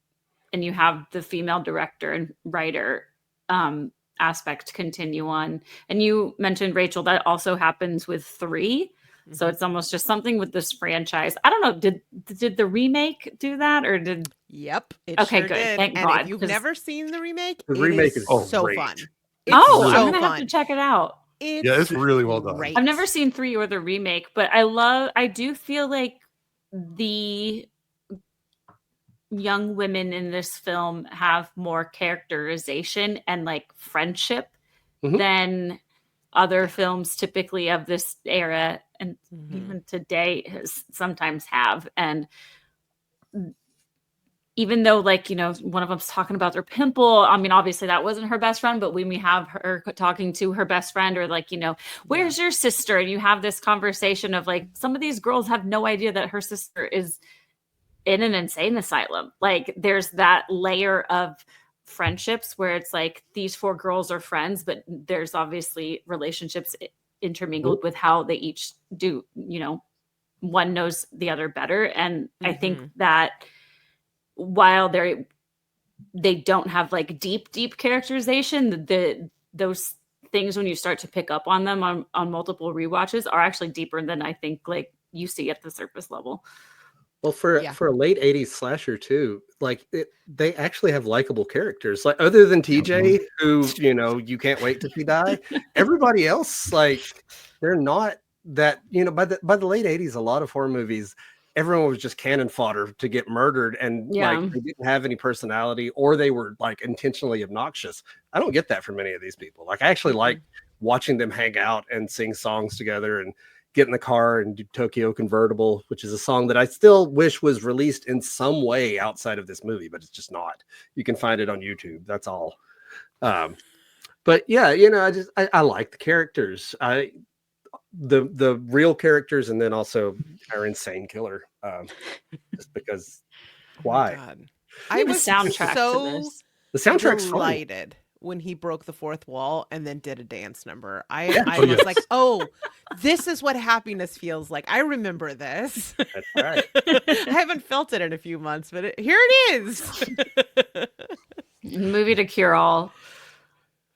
and you have the female director and writer aspect continue on. And you mentioned, Rachel, that also happens with 3. So it's almost just something with this franchise. I don't know. Did the remake do that, or did? Yep. It Okay, sure good. did. Thank and God, if you've 'cause- never seen the remake, The it remake is is so great. fun. It's Oh, so I'm gonna fun. have to check it out. It's really well done. great. I've never seen 3 or the remake, but I do feel like the young women in this film have more characterization and like friendship Mhm. than other films typically of this era, and Mhm. even today sometimes have. And even though, like, one of them's talking about their pimple, I mean, obviously that wasn't her best friend, but when we have her talking to her best friend, or like, where's your sister? And you have this conversation of like, some of these girls have no idea that her sister is in an insane asylum. Like, there's that layer of friendships where it's like these 4 girls are friends, but there's obviously relationships intermingled with how they each do, one knows the other better. And I think that while they don't have like deep characterization, those things, when you start to pick up on them on multiple rewatches, are actually deeper than I think like you see at the surface level. Well, for a late 80s slasher too, like they actually have likable characters. Like, other than TJ, who you can't wait to see die, everybody else, like, they're not that, by the late 80s, a lot of horror movies, everyone was just cannon fodder to get murdered, and like they didn't have any personality, or they were like intentionally obnoxious. I don't get that from many of these people. Like, I actually like watching them hang out and sing songs together and get in the car and do Tokyo Convertible, which is a song that I still wish was released in some way outside of this movie, but it's just not. You can find it on YouTube. That's all. But yeah, I like the characters. The real characters, and then also our insane killer. Just because, why? I was soundtrack so to this. The soundtrack's fun. delighted when he broke the 4th wall and then did a dance number. I was like, oh, this is what happiness feels like. I remember this. That's right. I haven't felt it in a few months, but here it is. Movie to cure all.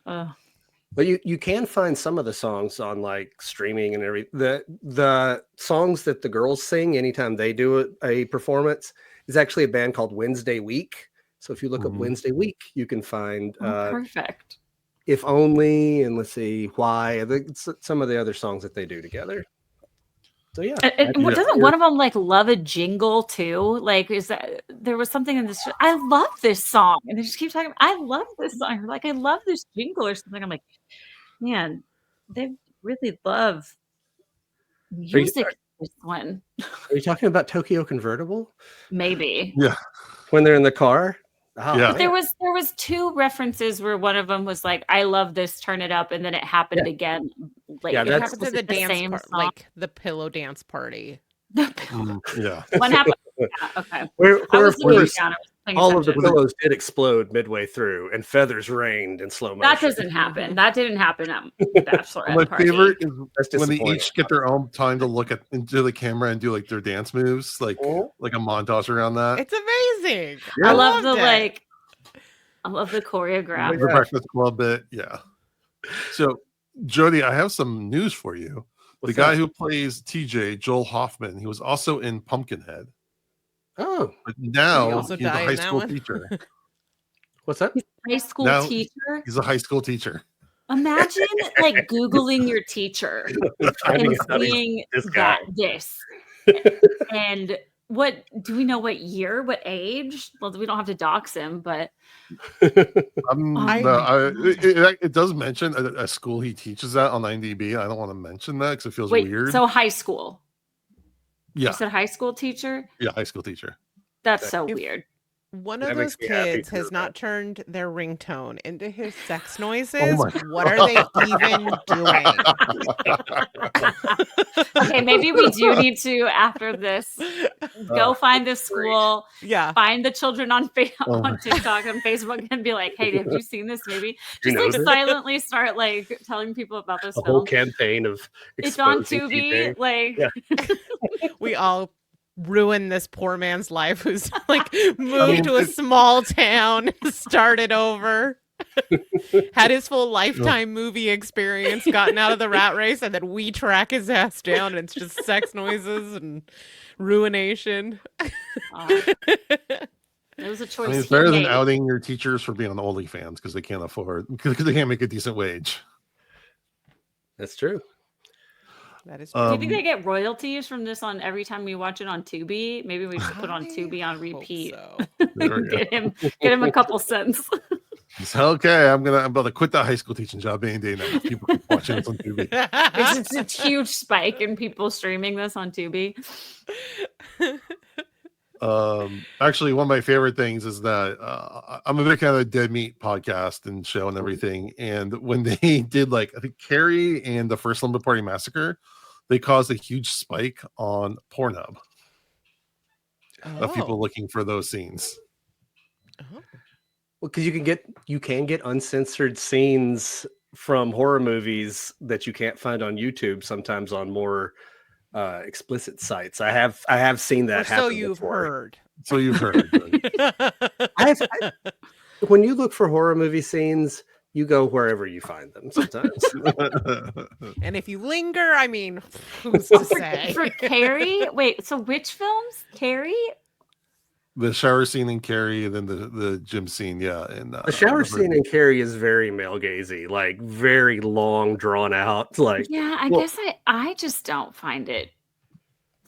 But you can find some of the songs on like streaming and everything. The songs that the girls sing anytime they do a performance is actually a band called Wednesday Week. So if you look up Wednesday Week, you can find Perfect. If Only, and let's see, Why, some of the other songs that they do together. So yeah. Doesn't one of them like love a jingle too? Like, there was something in this? I love this song, and they just keep talking. I love this song. Like, I love this jingle or something. I'm like, man, they really love music. This one, are you talking about Tokyo Convertible? Maybe. Yeah. When they're in the car. Oh, Yeah. But there was 2 references where one of them was like, "I love this, turn it up," and then it happened again. Like, Yeah, It that's happened to the dance part, song? like the pillow dance party. Yeah. One happened. Yeah, okay. Where I was looking where down. I was paying all of the attention. pillows did explode midway through, and feathers rained in slow motion. That doesn't happen. That didn't happen at the bachelorette My party. favorite is That's when they disappointing. each get their own time to look into the camera and do like their dance moves, like a montage around that. It's amazing. I love loved the it. like I love the The choreograph. Breakfast Club bit. Yeah. So, Jody, I have some news for you. What's the guy that? who plays TJ, Joel Hoffman, he was also in Pumpkinhead. Oh, But Did he now also he's a die in high that school one? teacher. what's that? High school Now teacher. he's a high school teacher. Imagine like Googling your teacher Finding and out he's seeing this guy. this. And what do we know? What year? What age? Well, we don't have to dox him, but It does mention a school he teaches at on IMDb. I don't want to mention that because it feels wait. weird. So high school. Yeah, You said high school teacher. yeah, high school teacher. That's so If- weird. One of That those makes me happy kids to know has not turned their ringtone into his sex noises. my What are they even doing? Okay, maybe we do need to, after this, go find this school, Yeah. find the children on Oh my on TikTok and Facebook, and be like, "Hey, have you seen this movie?" You Just know like this? silently start like telling people about this A whole film. campaign of It's on exposing Tubi. TJ. Like, Yeah. We all ruin this poor man's life who's like moved to a it's- small town, started over, had his full lifetime movie experience, gotten out of the rat race, and then we track his ass down and it's just sex noises and ruination. it was a choice. I mean, it's he better than made. outing your teachers for being on OnlyFans because they can't afford because they can't make a decent wage. That's true. That is Do you think Um, they get royalties from this on every time we watch it on Tubi? Maybe we should put on I Tubi on hope repeat. so. There we go. Get him a couple cents. It's okay. I'm about to quit that high school teaching job any day now. People keep watching this on TV. It's a huge spike in people streaming this on Tubi. Actually, one of my favorite things is that I'm a big fan of the Dead Meat podcast and show and everything. And when they did like I think Carrie and the first Slumber Party Massacre, they caused a huge spike on Pornhub of people looking for those scenes. Oh. Well, because you can get uncensored scenes from horror movies that you can't find on YouTube. Sometimes on more explicit sites. I have seen that Or happen. so you've before. heard. So you've heard. When you look for horror movie scenes, you go wherever you find them. Sometimes. And if you linger, I mean, who's to say? For Carrie? Wait, so which films? Carrie? The shower scene in Carrie, and then the gym scene, yeah. And The shower scene in Carrie is very male gazy, like very long, drawn out. Like Yeah, I guess I just don't find it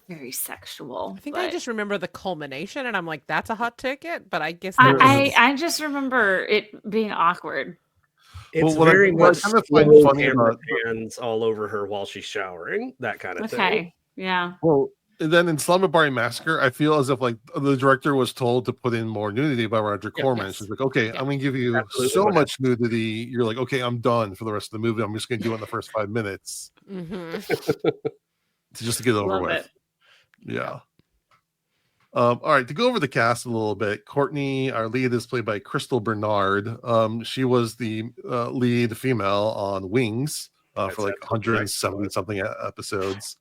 very sexual. I think I but just remember the culmination, and I'm like, "That's a hot ticket." But I guess I just remember it being awkward. it's what I- very what I much kind of find slow funny camera about- pans all over her while she's showering, that kind of thing. Okay. Yeah. Well, and then in Slumber Party Massacre, I feel as if like the director was told to put in more nudity by Roger Corman. yes. She's like, okay, I'm gonna give you Absolutely. so much nudity. You're like, okay, I'm done for the rest of the movie. I'm just gonna do it in the first 5 minutes just to get it over Love with. it. Yeah. All right, to go over the cast a little bit, Courtney, our lead, is played by Crystal Bernard. She was the lead female on Wings That's for like absolutely 170 something episodes.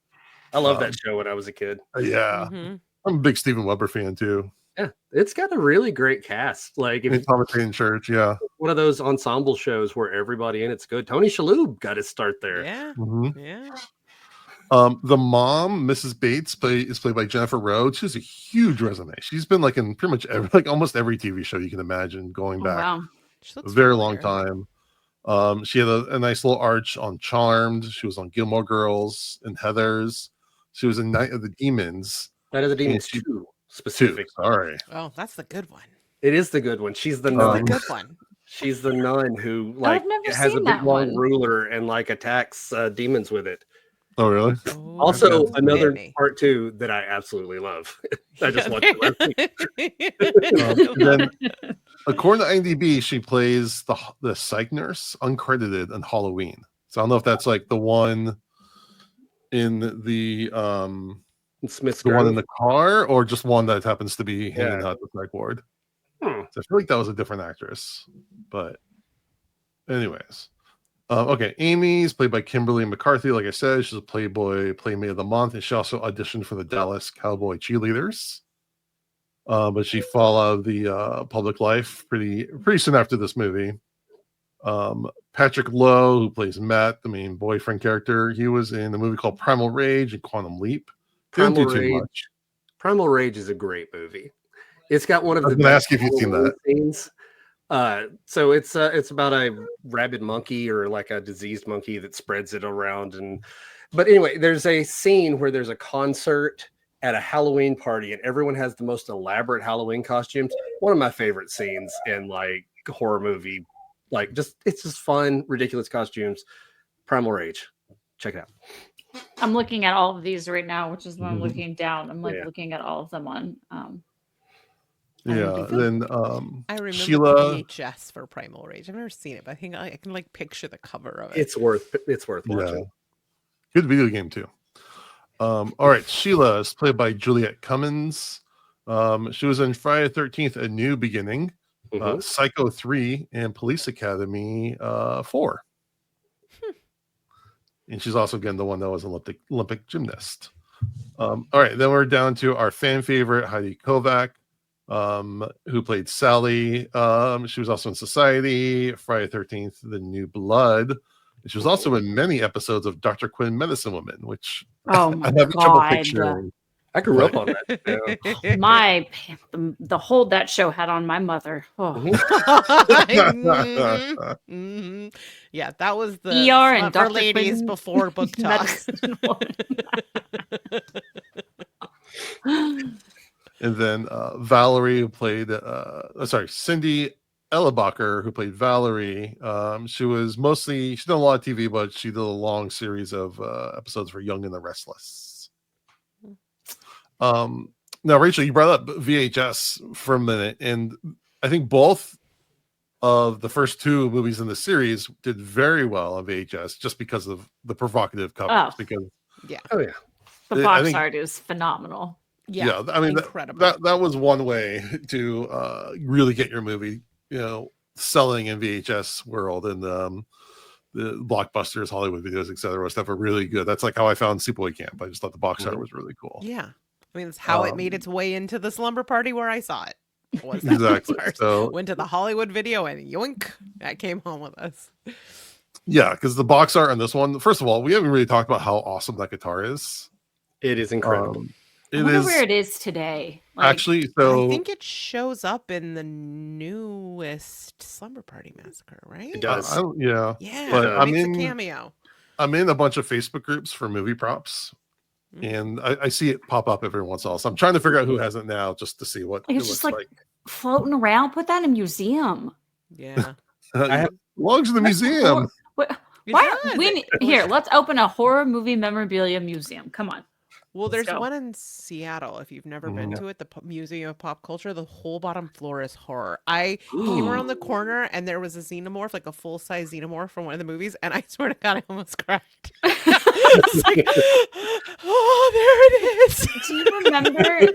I love Um, that show when I was a kid. Yeah, Mm-hmm. I'm a big Steven Weber fan too. Yeah, it's got a really great cast. Like if And it's Thomas Hayden Church, yeah. one of those ensemble shows where everybody in it's good. Tony Shalhoub got his start there. Yeah, Mhm. yeah. The mom, Mrs. Bates, is played by Jennifer Rhodes. She has a huge resume. She's been like in pretty much almost every TV show you can imagine, going Oh, back wow. She a looks very long familiar. time. She had a nice little arch on Charmed. She was on Gilmore Girls and Heathers. She was in Night of the Demons Night of the Demons she- 2 too. specific. Sorry. Oh, that's the good one. It is the good one. She's the That's nun. the good one. She's the nun who like never has a seen big that long one. ruler and like attacks demons with it. Oh, really? Oh, Also, Okay. another Whitney. part two that I absolutely love. I just watched it last week. Then, according to IMDb, she plays the psych nurse, uncredited, in Halloween. So I don't know if that's like the one in the Smith's one in Grove. the car, or just one that happens to be hanging Yeah. out the psych ward. Hmm. So I feel like that was a different actress, but anyways. Okay, Amy's played by Kimberly McCarthy. Like I said, she's a Playboy Playmate of the Month, and she also auditioned for the Dallas Cowboy Cheerleaders. but she fell out of the public life pretty soon after this movie. Patrick Lowe, who plays Matt, the main boyfriend character, he was in a movie called Primal Rage and Quantum Leap. Didn't do too much. Primal Rage is a great movie. It's got one of I was the gonna best ask you if you've seen that. scenes. So it's about a rabid monkey or like a diseased monkey that spreads it around. But anyway, there's a scene where there's a concert at a Halloween party and everyone has the most elaborate Halloween costumes. One of my favorite scenes in like horror movie. Like it's just fun, ridiculous costumes. Primal Rage. Check it out. I'm looking at all of these right now, which is when I'm looking down. I'm like looking at all of them on Yeah. Then I remember Sheila. the VHS for Primal Rage. I've never seen it, but I think I can like picture the cover of it. It's worth watching. Yeah. Good video game too. All right, Sheila is played by Juliette Cummins. She was in Friday the 13th, A New Beginning, Psycho 3, and Police Academy 4. And she's also again the one that was Olympic gymnast. All right, then we're down to our fan favorite Heidi Kovac, who played Sally. She was also in Society, Friday the 13th, The New Blood. She was also in many episodes of Dr. Quinn Medicine Woman, which oh my I'm having trouble God. picturing. I grew up on that. Yeah. The hold that show had on my mother. Oh. Yeah, that was the ER and for Dr. ladies Quinn before book talk. Medicine And then Valerie, who played, Cindy Ellebacher, who played Valerie. She did a lot of TV, but she did a long series of episodes for Young and the Restless. Now, Rachel, you brought up VHS for a minute, and I think both of the first two movies in the series did very well on VHS just because of the provocative covers. Oh. The box art is phenomenal. Yeah, I mean, incredible. That was one way to really get your movie, selling in VHS world, and the blockbusters, Hollywood videos, etc. was never really good. That's like how I found Sleepaway Camp. I just thought the box art was really cool. Yeah, I mean, that's how it made its way into the Slumber Party where I saw it. Was Exactly. So went to the Hollywood video and yoink, that came home with us. Yeah, because the box art on this one, first of all, we haven't really talked about how awesome that guitar is. It is incredible. I wonder where it is today. Actually, so I think it shows up in the newest Slumber Party Massacre, right? It does. Yeah, but it makes a cameo. I'm in a bunch of Facebook groups for movie props, and I see it pop up every once in a while. So I'm trying to figure out who has it now, just to see what it it's looks just like floating around. Put that in a museum. Yeah, belongs to the museum. Here, let's open a horror movie memorabilia museum. Come on. Well, there's one in Seattle. If you've never been to it, the Museum of Pop Culture, the whole bottom floor is horror. I came around the corner and there was a xenomorph, like a full-size xenomorph from one of the movies, and I swear to God, I almost cried. It's like, oh, there it is. Do you remember?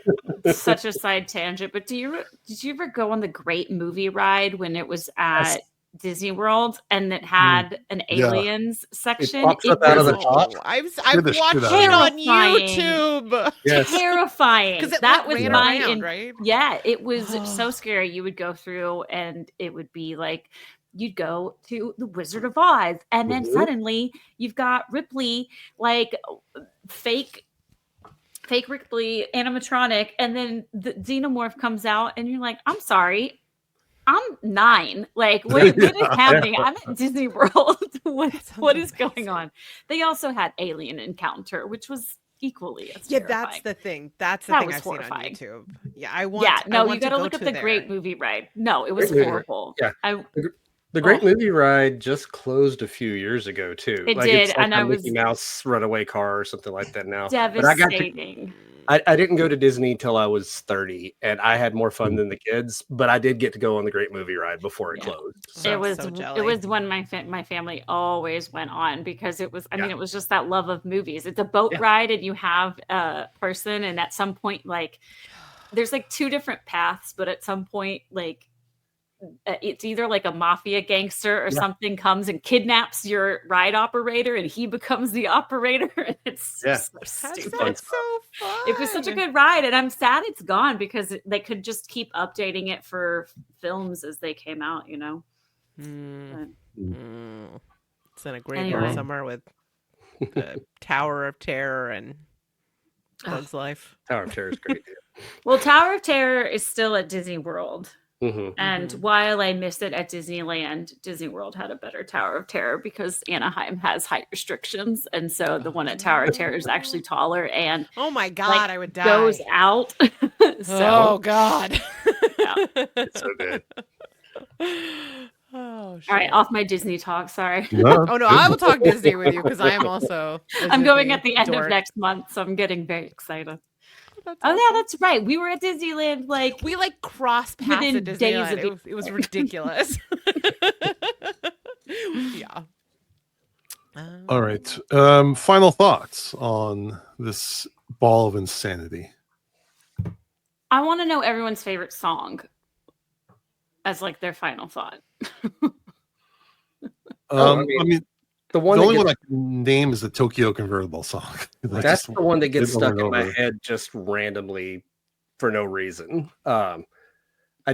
Such a side tangent, but did you ever go on the Great Movie Ride when it was at Disney World and it had an aliens section? It pops up out of the top. I've watched it on YouTube. Yes. Terrifying. Because that was my right? Yeah, it was so scary. You would go through and it would be like you'd go to the Wizard of Oz, and then suddenly you've got Ripley, like fake Ripley animatronic, and then the xenomorph comes out, and you're like, I'm sorry, I'm 9. Like, what is happening? I'm at Disney World. What is going on? They also had Alien Encounter, which was equally as terrifying. That's the thing. That's the thing I've horrifying. seen on YouTube. Yeah, I want you got to look at the Great Movie Ride. No, it was horrible. Yeah. The Great Movie Ride just closed a few years ago too. It did, it's like and a Mickey Mouse runaway car or something like that now. Devastating. I didn't go to Disney till I was 30, and I had more fun than the kids. But I did get to go on the Great Movie Ride before it closed. So. It was one my family always went on because it was. I mean, it was just that love of movies. It's a boat ride, and you have a person, and at some point, like, there's like 2 different paths, but at some point, like, it's either like a mafia gangster or something comes and kidnaps your ride operator and he becomes the operator. And it's so stupid. That's so It was such a good ride, and I'm sad it's gone because they could just keep updating it for films as they came out, you know. It's in a graveyard Anyway. somewhere with the Tower of Terror and Bug's Life. Tower of Terror is great. Well, Tower of Terror is still at Disney World. Mm-hmm. And while I miss it at Disneyland, Disney World had a better Tower of Terror because Anaheim has height restrictions. And so the one at Tower of Terror is actually taller and Oh my God, like, I would die. goes out. Oh God. It's so good. Oh, shit. All right, off my Disney talk. Sorry. No, Oh no, I will talk Disney with you because I am also. a I'm going Disney at the end dork. of next month, so I'm getting very excited. That's Oh, awesome. yeah, that's right. We were at Disneyland like We like cross paths Within at days Disneyland. of It was ridiculous. Yeah. All right. Final thoughts on this ball of insanity. I want to know everyone's favorite song as like their final thought. I I mean, mean, The the one only that one gets, I can name is the Tokyo Convertible song. Like, that's just the one that gets over stuck and in my over. head just randomly for no reason. I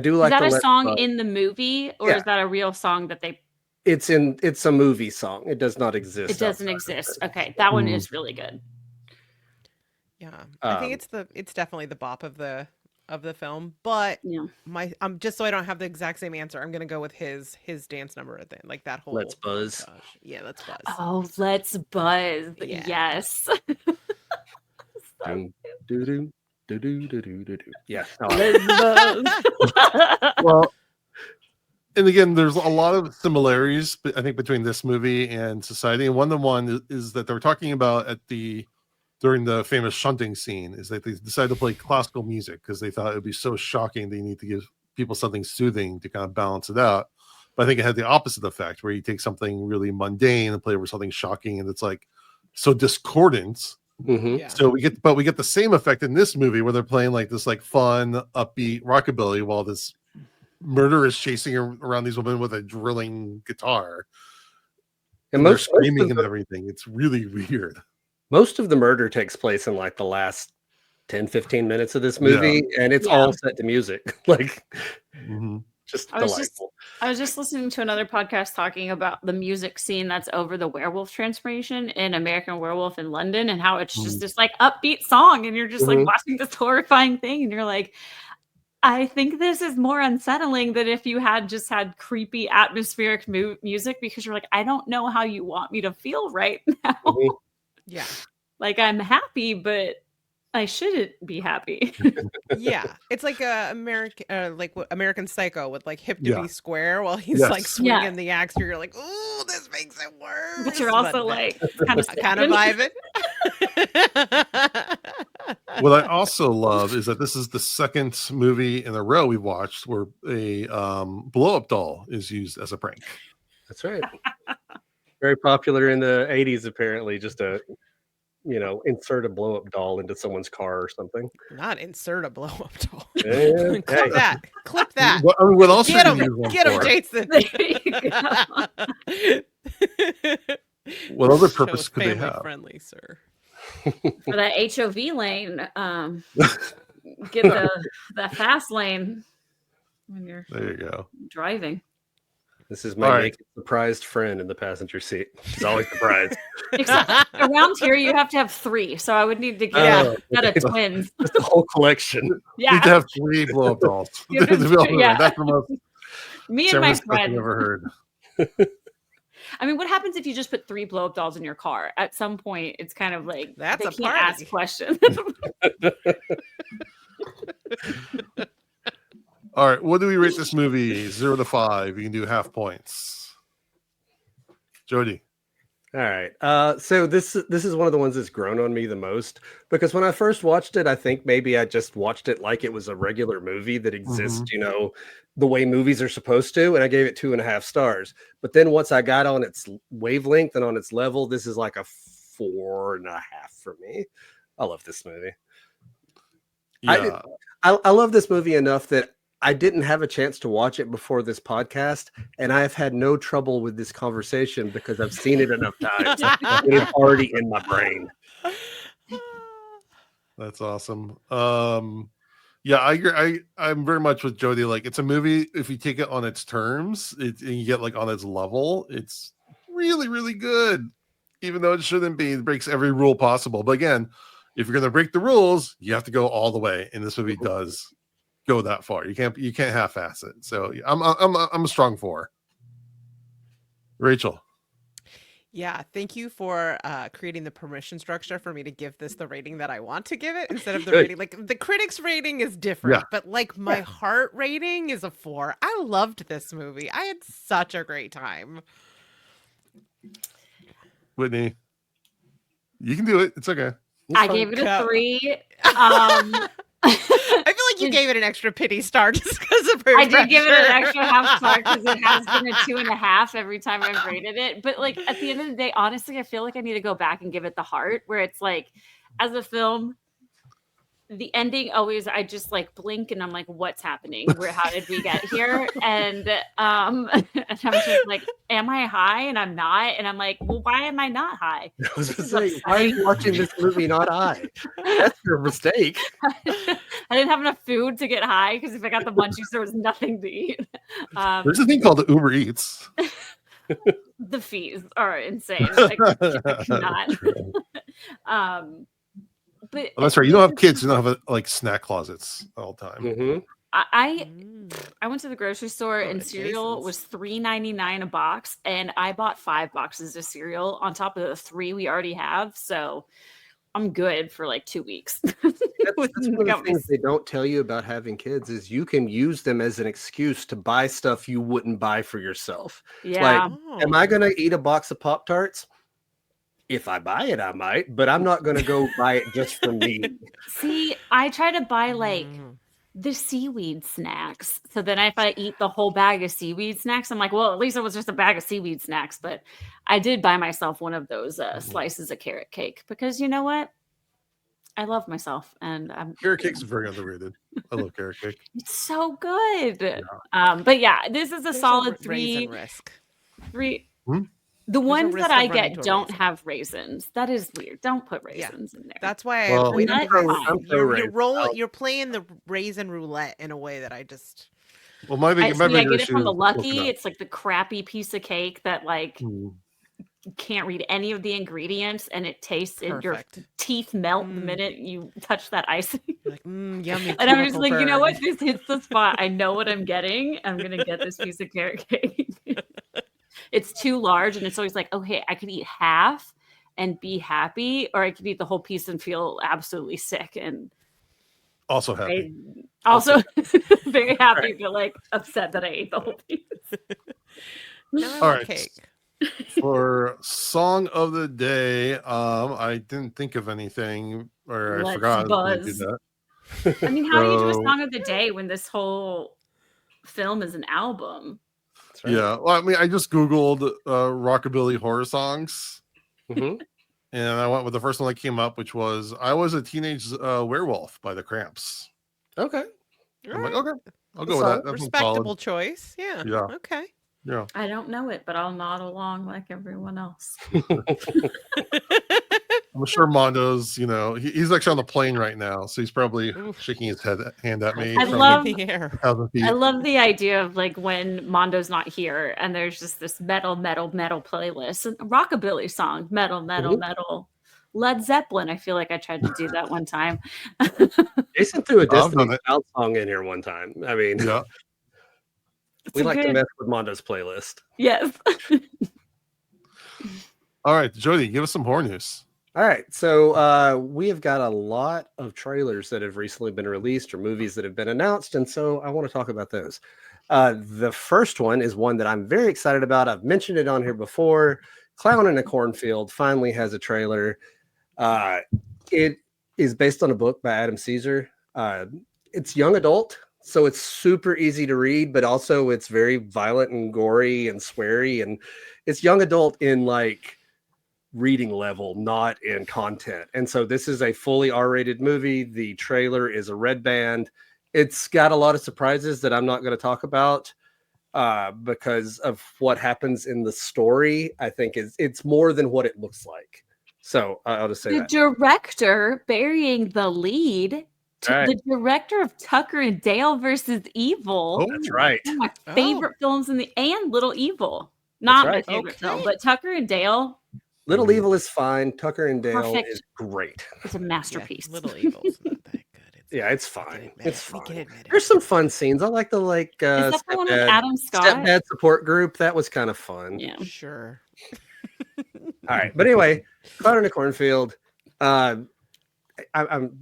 do Is like that the a Let song Buzz. in the movie, or Yeah. is that a real song that they? It's a movie song. It does not exist. It doesn't outside of exist. it. Okay, that one Mhm. is really good. Yeah. I think Um, it's definitely the bop of the film, but Yeah. just so I don't have the exact same answer, I'm gonna go with his dance number at the end, like that whole Let's Buzz. montage. Yeah, Let's Buzz. Oh, Let's Buzz. Yeah. Yes. Doo, doo, doo, doo, doo, doo, doo, doo. Yeah. Let's Buzz. Well, and again, there's a lot of similarities, I think, between this movie and Society. And one of them is that they were talking about during the famous shunting scene is that they decided to play classical music because they thought it would be so shocking they need to give people something soothing to kind of balance it out. But I think it had the opposite effect where you take something really mundane and play over something shocking, and it's like so discordant. Mhm. Yeah. So we get the same effect in this movie where they're playing like this like fun, upbeat rockabilly while this murder is chasing around these women with a drilling guitar. And they're most screaming of and the, everything. It's really weird. most of the murder takes place in like the last 10-15 minutes of this movie, and it's Yeah. all set to music. Like Mhm. just I was delightful. I was just listening to another podcast talking about the music scene that's over the werewolf transformation in American Werewolf in London and how it's just this like upbeat song and you're just like Mhm. watching this horrifying thing and you're like, I think this is more unsettling than if you had just had creepy atmospheric music because you're like, I don't know how you want me to feel right now. Mhm. Yeah. Like I'm happy, but I shouldn't be happy. Yeah. It's like a American Psycho with like hip to Yeah. be square while he's Yes. like swinging Yeah. the axe. You're like, ooh, this makes it worse. But you're also like kind of kind of vibing. What I also love is that this is the second movie in a row we've watched where a blow up doll is used as a prank. That's right. Very popular in the 80s, apparently. Just insert a blow up doll into someone's car or something. Not insert a blow up doll. Yeah, Clip hey. that. Clip that. What else Get are you him. gonna use one Get him, for? Jason. There you go. What other Show purpose is could they family have? friendly, sir. For that HOV lane, get the fast lane when you're There you go. driving. This is my All right. naked surprised friend in the passenger seat. She's always surprised. Except around here, you have to have 3, so I would need to Oh, get a twins. Just a whole collection. You need to Yeah, have 3 blow up dolls. You have to- To be able to- yeah. That's the most me San and my Francisco I've friend. ever heard. I mean, what happens if you just put 3 blow up dolls in your car? At some point, it's kind of like That's they a can't party. ask questions. All right, what do we rate this movie? 0 to 5. You can do half points. Jody. All right. So this is one of the ones that's grown on me the most because when I first watched it, I think maybe I just watched it like it was a regular movie that exists, the way movies are supposed to, and I gave it 2.5 stars. But then once I got on its wavelength and on its level, this is like a 4.5 for me. I love this movie. Yeah. I love this movie enough that I didn't have a chance to watch it before this podcast, and I have had no trouble with this conversation because I've seen it enough times. It's already in my brain. That's awesome. Yeah, I agree. I'm very much with Jody. Like, it's a movie. If you take it on its terms, and you get like on its level, it's really, really good. Even though it shouldn't be, it breaks every rule possible. But again, if you're gonna break the rules, you have to go all the way. And this movie does go that far. You can't half-ass it. So I'm a strong 4. Rachel. Yeah, thank you for creating the permission structure for me to give this the rating that I want to give it instead of the Good. rating. Like the critics' rating is different, but like my heart rating is a 4. I loved this movie. I had such a great time. Whitney, you can do it. It's okay. I gave it a Go. 3. I feel like you gave it an extra pity star just because of her. I did give it an pressure. extra half star because it has been a 2.5 every time I've rated it. But like at the end of the day, honestly, I feel like I need to go back and give it the heart, where it's like, as a film, the ending always, I just like blink and I'm like, what's happening? How did we get here? And I'm just like, am I high? And I'm not. And I'm like, well, why am I not high? I was gonna say, why are you watching this movie not high? That's your mistake. I didn't have enough food to get high because if I got the munchies, there was nothing to eat. There's a thing called the Uber Eats. The fees are insane. Like, I cannot. But Oh, that's right. You don't have kids. You don't have like snack closets all the time. Mm-hmm. I went to the grocery store and cereal adjacents. was $3.99 a box, and I bought 5 boxes of cereal on top of the 3 we already have. So I'm good for like 2 weeks. That's one of the things they don't tell you about having kids is you can use them as an excuse to buy stuff you wouldn't buy for yourself. Yeah. Like, am I going to eat a box of Pop-Tarts? If I buy it, I might, but I'm not going to go buy it just for me. See, I try to buy like the seaweed snacks. So then if I eat the whole bag of seaweed snacks, I'm like, well, at least it was just a bag of seaweed snacks. But I did buy myself one of those slices of carrot cake because you know what? I love myself, and Carrot cake's very underrated. I love carrot cake. It's so good. Yeah. But yeah, this is a solid 3. Raisin risk. 3. Hmm? The ones risk that I of running get into a don't raisin. have raisins. That is weird. Don't put raisins in there. That's why Well, I avoid I'm it pro- because I'm pro raisin. you're playing the raisin roulette in a way that I just Well, my bigger I get it issue from the is Lucky. coconut. It's like the crappy piece of cake that like Mm. you can't read any of the ingredients, and it tastes and your perfect. teeth melt the minute you touch that icing. You're like yummy. And I'm just cuticle like, you know burn. what? This hits the spot. I know what I'm getting. I'm gonna get this piece of carrot cake. It's too large, and it's always like, okay, I could eat half and be happy, or I could eat the whole piece and feel absolutely sick. And Also happy. I also very happy, but like upset that I ate the whole piece. No, I All love right. cake. For song of the day, I didn't think of anything, or I Let's forgot to do buzz. that. I mean, how do you do a So- song of the day when this whole film is an album? That's right. Yeah, well, I mean, I just Googled rockabilly horror songs, Mhm. and I went with the first one that came up, which was "I Was a Teenage Werewolf" by the Cramps. Okay. I'm like, okay, I'll go That's with that. solid. That's Respectable choice. Yeah. Yeah. Okay. Yeah. I don't know it, but I'll nod along like everyone else. I'm sure Mondo's, he's actually on the plane right now, so he's probably Oof. shaking his hand at me. I from love- In the air. 1,000 feet. I love the idea of like when Mondo's not here and there's just this metal playlist and rockabilly song, metal. Led Zeppelin. I feel like I tried to do that one time. Jason threw a I've done Destiny's it. Child song in here one time. I mean, Yeah. we a like to good- mess with Mondo's playlist. Yes. All right, Jody, give us some horror news. All right, so we have got a lot of trailers that have recently been released or movies that have been announced, and so I want to talk about those. The first one is one that I'm very excited about. I've mentioned it on here before. Clown in a Cornfield finally has a trailer. It is based on a book by Adam Caesar. It's young adult, so it's super easy to read, but also it's very violent and gory and sweary, and it's young adult in like reading level, not in content. And so this is a fully R-rated movie. The trailer is a red band. It's got a lot of surprises that I'm not going to talk about because of what happens in the story. I think it's more than what it looks like. So I'll just say The that. director burying the lead. Right. The director of Tucker and Dale versus Evil. Oh, That's right. One of my Oh. favorite films and Little Evil. Not right. my favorite film, Okay. but Tucker and Dale Little Evil is fine. Tucker and Dale Perfect. is great. is a masterpiece. Little Evil's not that good. Yeah, it's we can fine. admit It's it, we can fine. admit it. There's some fun scenes. I like the Is that the one with stepdad, Adam Scott? stepdad support group. That was kind of fun. Yeah. Sure. All right, but anyway, Cloud in a Cornfield. I'm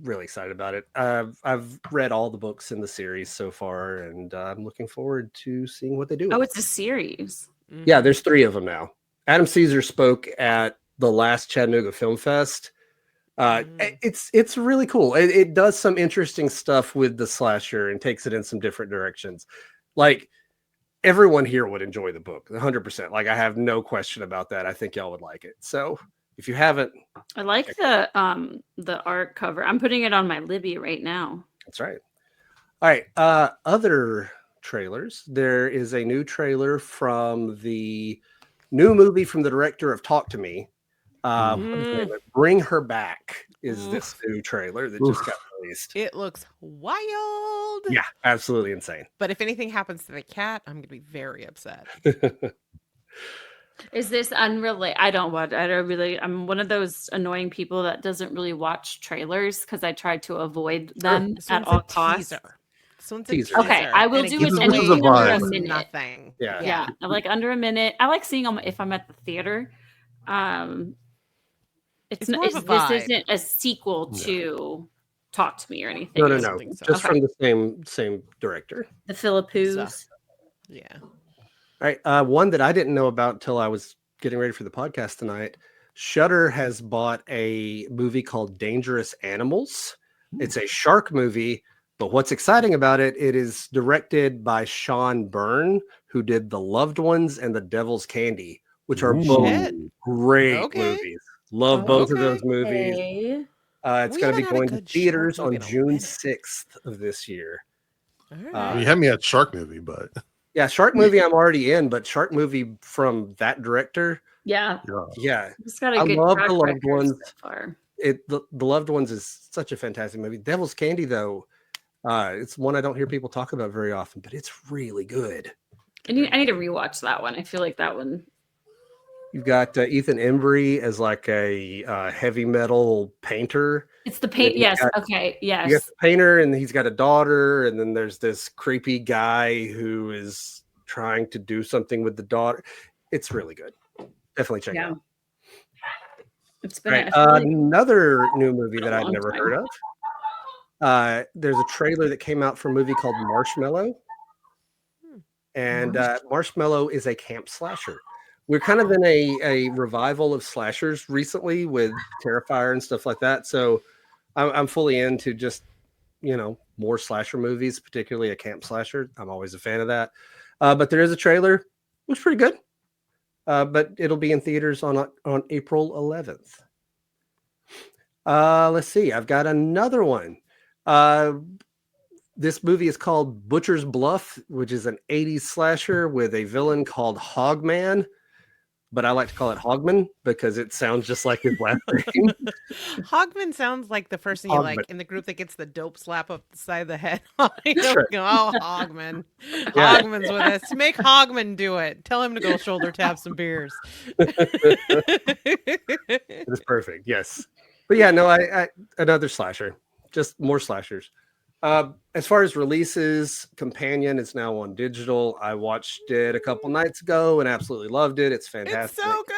really excited about it. I've read all the books in the series so far, and I'm looking forward to seeing what they do. Oh, with it's a series. Yeah, there's 3 of them now. Adam Caesar spoke at the last Chattanooga Film Fest. It's really cool. It does some interesting stuff with the slasher and takes it in some different directions. Like everyone here would enjoy the book 100%. Like I have no question about that. I think y'all would like it. So if you haven't, I like the art cover. I'm putting it on my Libby right now. that's right. All right. Other trailers. There is a new trailer from the new movie from the director of Talk to Me. What is the name of it? Bring Her Back is this new trailer that just got released. It looks wild. Yeah, absolutely insane. But if anything happens to the cat, I'm going to be very upset. Is this unrelated? I'm one of those annoying people that doesn't really watch trailers because I try to avoid them This at one's a all costs. teaser. This one's a Teaser. Okay, teaser, I will and do gives it us a anything vibe. under a does minute. nothing. Yeah. Yeah, I like under a minute. I like seeing them if I'm at the theater. It's more of a This vibe. isn't a sequel to Talk to Me or anything. No, no, I no. don't think so. Just Okay. from the same director. The Philippines. So, yeah. All right. One that I didn't know about until I was getting ready for the podcast tonight. Shudder has bought a movie called Dangerous Animals. It's a shark movie, but what's exciting about it, it is directed by Sean Byrne, who did The Loved Ones and The Devil's Candy, which are both Shit. great Okay. movies. Love both of Okay. those movies. Okay. It's We going to be haven't had a going to good shark theaters movie on in a June minute. 6th of this year. All You right. had me at Shark Movie, but Yeah, Shark Movie I'm already in, but Shark Movie from that director, Yeah, yeah. it's got a I good love track The Loved record Ones. so far. The Loved Ones is such a fantastic movie. Devil's Candy, though, it's one I don't hear people talk about very often, but it's really good. I need to rewatch that one. I feel like that one. You've got Ethan Embry as like a heavy metal painter. It's the paint. you Yes. got- Okay. You got Yes. the painter, and he's got a daughter, and then there's this creepy guy who is trying to do something with the daughter. It's really good. Definitely check it Yeah. out. It's been. Right. I feel like Another new movie been a that I'd long never time. heard of. There's a trailer that came out for a movie called Marshmallow. And Marshmallow is a camp slasher. We're kind of in a revival of slashers recently with Terrifier and stuff like that. So I'm fully into just, more slasher movies, particularly a camp slasher. I'm always a fan of that. But there is a trailer. It was pretty good. But it'll be in theaters on April 11th. Let's see. I've got another one. This movie is called Butcher's Bluff, which is an 80s slasher with a villain called Hogman. But I like to call it Hogman because it sounds just like his last name. Hogman sounds like the person you like Hogman. in the group that gets the dope slap up the side of the head. Oh, Sure. Hogman. Yeah. Hogman's with us. Make Hogman do it. Tell him to go shoulder tap some beers. It's perfect. Yes. But yeah, no, I another slasher. Just more slashers. As far as releases, Companion is now on digital. I watched it a couple nights ago and absolutely loved it. It's It's fantastic. so good.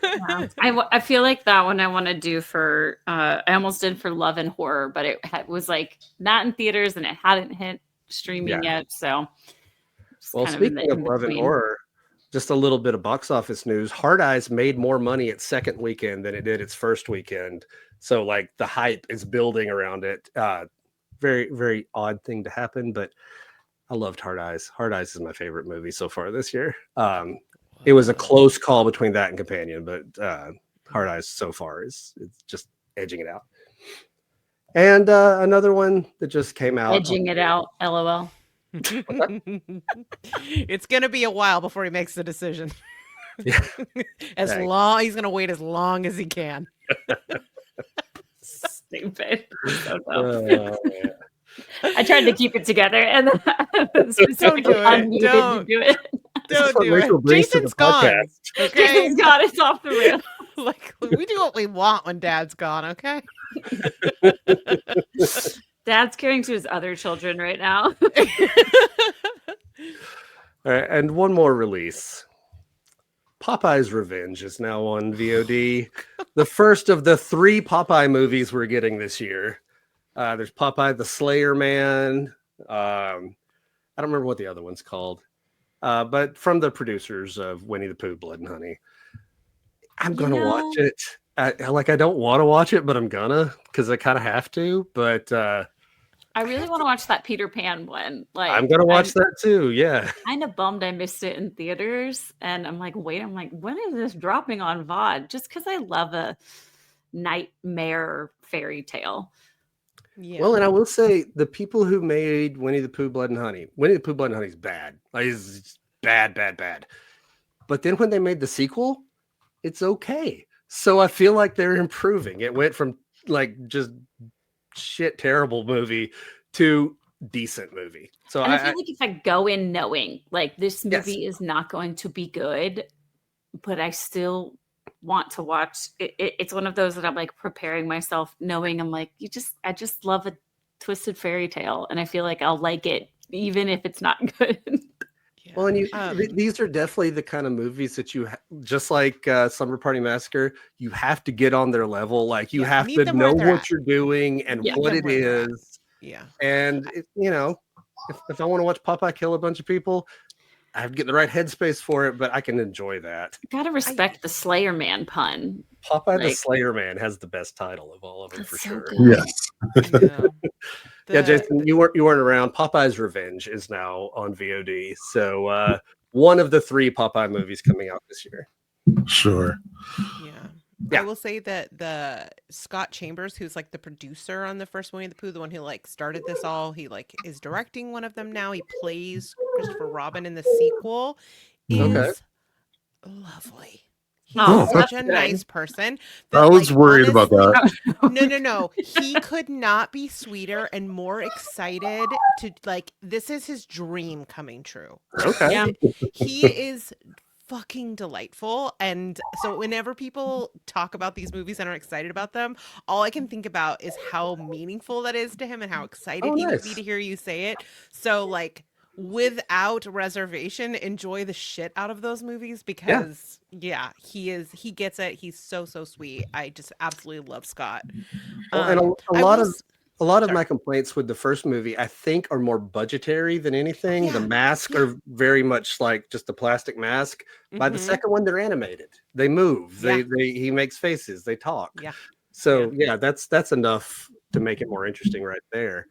Yeah. I feel like that one I want to do for. I almost did for Love and Horror, but it was like not in theaters and it hadn't hit streaming yet. So, it's Well, kind of in speaking the of Love and in-between. Horror, just a little bit of box office news. Hard Eyes made more money its second weekend than it did its first weekend. So like the hype is building around it. Very, very odd thing to happen, but I loved Hard Eyes. Hard Eyes is my favorite movie so far this year. It was a close call between that and Companion, but Hard Eyes so far it's just edging it out. And another one that just came out. Edging it out. LOL. It's gonna be a while before he makes the decision. Yeah. As Thanks. long he's gonna wait as long as he can. Stupid. So dumb. Oh, I tried to keep it together and then specifically do it. unmuted to Don't. do it. This is Don't what do Rachel it. brings to the Jason's gone. podcast. Okay. Jason's got it off the rail. Like we do what we want when Dad's gone. Okay. Dad's caring to his other children right now. All right, and one more release. Popeye's Revenge is now on VOD. The first of the 3 Popeye movies we're getting this year. There's Popeye the Slayer Man. I don't remember what the other one's called. But from the producers of Winnie the Pooh, Blood and Honey. I'm going to watch it. I don't want to watch it, but I'm gonna because I kind of have to. But I really want to watch that Peter Pan one. Like I'm gonna watch that too. Yeah. Kind of bummed I missed it in theaters, and I'm like, when is this dropping on VOD? Just because I love a nightmare fairy tale. Yeah. Well, and I will say the people who made Winnie the Pooh, Blood and Honey, Winnie the Pooh, Blood and Honey is bad. Like, it's bad, bad, bad. But then when they made the sequel, it's okay. So I feel like they're improving. It went from like just shit, terrible movie to decent movie. So And I feel like if I go in knowing like this Yes. movie is not going to be good, but I still want to watch it, it's one of those that I'm like preparing myself, knowing I'm like, I just love a twisted fairy tale, and I feel like I'll like it even if it's not good. Yeah. Well, and these are definitely the kind of movies that you just like Slumber Party Massacre. You have to get on their level. Like you have meet to them where know they're what at. you're doing and Yeah. what Meet it them where they're at. is. Yeah. And if I want to watch Popeye kill a bunch of people, I have to get in the right headspace for it. But I can enjoy that. Gotta respect the Slayer Man pun. Popeye the Like- Slayer Man has the best title of all of them That's for so sure. good. Yes. I know. Yeah, The- Jason, you weren't around. Popeye's Revenge is now on VOD. So one of the 3 Popeye movies coming out this year. Sure. Yeah. Yeah. I will say that the Scott Chambers, who's like the producer on the first Winnie the Pooh, the one who like started this all, he like is directing one of them now. He plays Christopher Robin in the sequel. Okay. Is lovely. He's Oh, such that's a good. nice person. I was worried about that. No. He could not be sweeter and more excited to like this is his dream coming true. Okay. Yeah. He is fucking delightful. And so whenever people talk about these movies and are excited about them, all I can think about is how meaningful that is to him and how excited Oh, he would nice. be to hear you say it. So like without reservation, enjoy the shit out of those movies because he gets it. He's so sweet. I just absolutely love Scott. Well, and a I lot will of a lot of sorry. my complaints with the first movie, I think, are more budgetary than anything. The Yeah, masks yeah. are very much like just a plastic mask. By the Mhm. second one, they're animated. They move. Yeah. He makes faces. They talk. Yeah. So yeah, that's enough to make it more interesting right there.